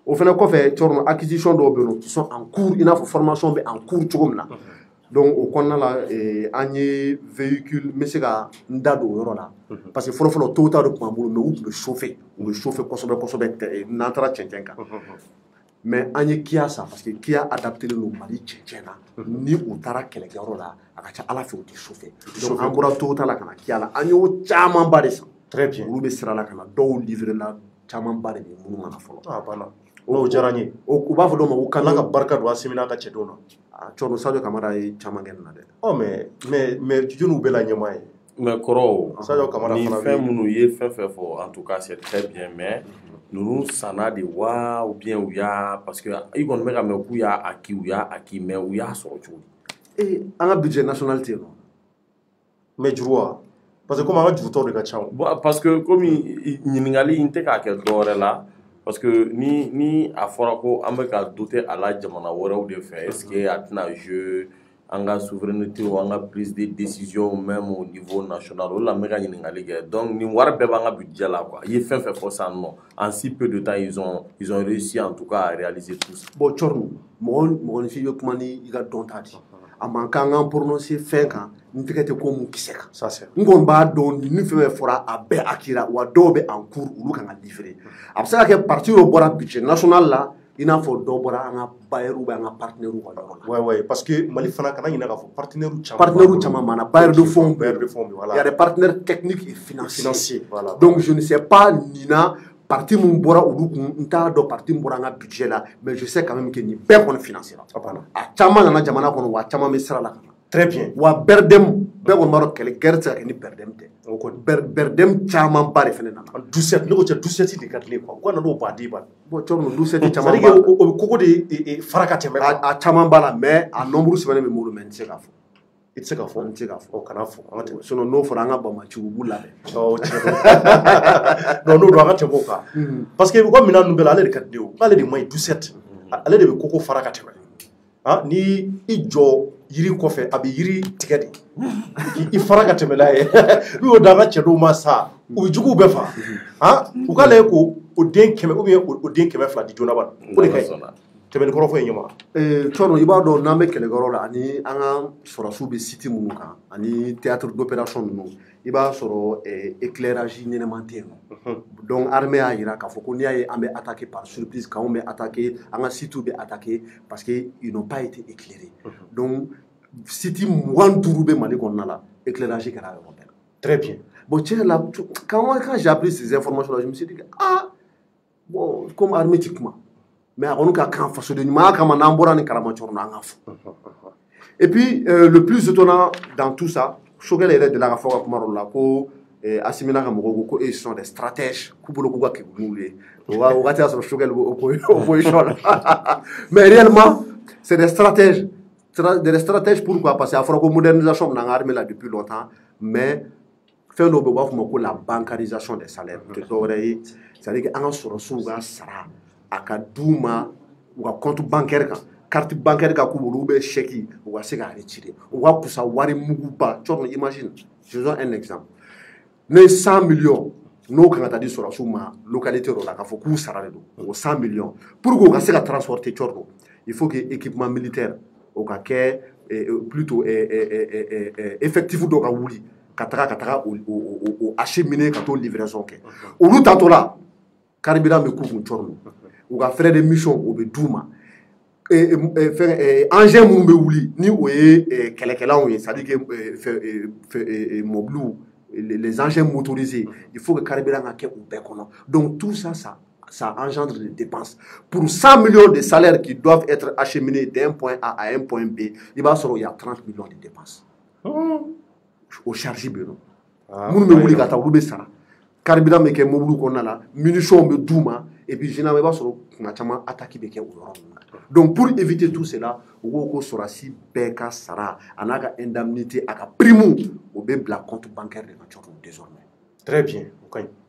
o fana kɔfɛ cɔrɔ acquisition dɔw bɛ yen nɔ qui sont en cours i n'a fɔ formation bɛ en cours cogo min na donc o kɔnɔna la an ye véhicule n bɛ se ka n da don o yɔrɔ la parce que fɔlɔfɔlɔ Toyota de tun b'an bolo mais u tun bɛ chauffer kosɛbɛ n'an taara cɛncɛn kan mais an ye Kia san parce que Kia adapté don Mali cɛncɛn na ni u taara kɛlɛkɛyɔrɔ la a ka ca Ala fɛ u tɛ chauffer donc an bɔra Toyota la ka na Kia la an y'o camanba de san très bien olu bɛ sira la ka na dɔw livrer la camanba de bɛ minnu mana fɔlɔ a banna n'o diyara n ye u b'a fɔ dɔw ma ko Ala ka barika don a semina ka cɛ don na cɔrɔ Sadio Kamara ye caman kɛ nin na dɛ mais joniw bɛ la ɲɛmaa ye mais kɔrɔ Sadio Kamara ni fana fɛn minnu ye fɛn fɛn fɔ en tout cas c'est très bien mais ninnu sanna de wa ou bien u y'a parce que i kɔni bɛ ka mɛn k'u y'a acquis mais u y'a sɔrɔ cogo di an ka budget national tɛ yen nɔ mais juru wa parce que comme an ka jurutɔw de ka ca parce que komi ɲininkali in tɛ k'a kɛ dɔwɛrɛ la parce que ni a fɔra ko an bɛ ka doter a la jamana wɛrɛw de fɛ est ce que a tɛna jouer an ka souveraineté an ka prise de décision même au niveau national o la n bɛ ka ɲininkali kɛ donc nin wari bɛɛ b'an ka budget la quoi i ye fɛn fɛn fɔ sisan nɔ en si peu de temps ils ont réussi en tout cas à réaliser tout ça. bon cɔrɔ mɔgɔninfin bɛ kuma ni i ka dɔnta de a man kan k'an prononcer fɛn kan n tɛgɛ tɛ ko mun kisɛ kan n kɔni b'a dɔn ni fɛn fɛn fɔra a bɛɛ akira wa dɔw bɛ en cours olu kan ka livrer a bɛ se ka kɛ parti dɔ bɔra budget national la i n'a fɔ dɔ bɔra an ka bailleurs ou an ka partenaires ka yɔrɔ la. ouais parce que Mali fana kana ɲinɛ k'a fɔ partenaires caman b'an na bailleurs de fonds voilà il y a des partenaires techniques et financiers voilà donc je ne sais pas Nina parti mun bɔra olu kun n t'a dɔn parti mun bɔra an ka budget la mais je sais quand même que nin bɛɛ kɔni financera a caman nana jamana kɔnɔ wa caman bɛ sira la ka na très bien wa bɛrdɛmu bɛɛ kɔni b'a dɔn kɛlɛ guerre tɛ se ka kɛ ni bɛrdɛmu tɛ o kɔni bɛrdɛmu camanba de fana nana 17 ne ko cɛ 17 de ka di ne quoi u ka na n'o baden ba bon cɔrɔ 17 caman c'est à dire que o bɛ koko de fara ka tɛmɛ a caman b'a la mais a nombre sɛbɛnnen bɛ n bolo mais n tɛ se k'a fɔ i tɛ se k'a fɔ n tɛ se k'a fɔ kana fɔ an ka tɛmɛ sinon n'o fɔra an ka bamaciw u b'u labɛn non n'o don an ka tɛmɛ o kan parce que u ka minɛn ninnu bɛɛ la ale de ka di ne ye n'ale de man ɲi 17 ale de bɛ koko fara ka tɛmɛ ni i jɔ yiri kɔfɛ a bɛ yiri tigɛ de i fara ka tɛmɛ n'a ye n'u y'o da an ka cɛ dɔw ma sa u bɛ juguw bɛɛ fa u k'a lajɛ ko o den 100 ou bien o den 200 di joona ba o de ka ɲi tɛmɛni kɔrɔ fɔ ye ɲɛma cɔrɔ i b'a dɔn n'an bɛ kɛlɛkɛyɔrɔ la ani an ka sɔrɔsiw bɛ site minnu kan ani théâtre d'opération ninnu i b'a sɔrɔ éclairage ɲɛnɛman tɛ yen nɔ donc armée y'a jira k'a fɔ ko n'i y'a ye an bɛ attaquer par surprise k'anw bɛ attaquer an ka sitew bɛ attaquer parce que ils n'ont pas été éclairés donc site 25 bɛ Mali kɔnɔna la éclairage kɛra yɔrɔ bɛɛ la très bien bon tiɲɛ la quand j'ai appris ces informations là je me suis dit que bon comme armée tɛ kuma mais a kɔni ka kan fasoden ɲumanya kama n'an bɔra ni kalama cɔrɔ la an ka fɔ et puis le plus étonnant dans tout ça Choguel est de la fois ko Assimina Kamogo ko ils sont des stratèges kubolo ko ka kibule on va dire sur Choguel opposition. Mais réellement c'est des stratèges pourquoi parce qu'il faut que modernisation dans l'armée là depuis longtemps mais fait no be ko la bancarisation des salaires c'est-à-dire que an sorosu ga sara aka duma ou ka compte bancaire kan carte bancaire ka kubulu be chèque ou ka se ka retirer ou ka poussa wari muguba tu imagine je donne un exemple les 100 millions no kan ta di sorosu ma localité ro la ka fo ku sara de do 100 millions pour que ka se ka transporter chordo il faut que équipement militaire au ka plutôt effectif do ka wuli katara au acheminé kato livraison ke olu tato la carburant me couvre chorno ou ka frais de mission au be douma engin mun be wuli ni o ye kelekela on c'est à dire que mobile les engins motorisés il faut que carburant ka ke au be kono donc tout ça ça engendre des dépenses pour 100 millions de salaires qui doivent être acheminés d'un point A à un point B il va il y a 30 millions de dépenses au chargé beno mun me wuli ka ta ulu be sara carburant me ke mobile konna la munitions be douma et puis généralement va sur na chama attaque be ke o donc pour éviter tout cela ko sorasi beka sara anaka indemnité aka primo au be bla compte bancaire de nature désormais. Très bien.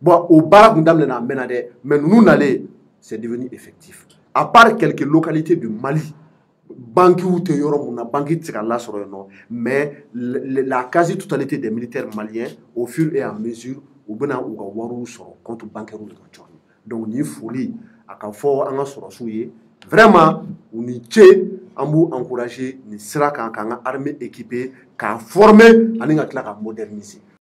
Bon au barak ndam na menade mais nous n'allez c'est devenu effectif à part quelques localités du Mali banque ou te yoro muna banque tika la soro no mais la quasi totalité des militaires maliens au fur et à mesure ou bena ou waru soro compte bancaire de nature donc ni folie aka fo anga soro souye vraiment on y tient ambu encourager ni sera kan armée équipée ka former ani nga kla ka moderniser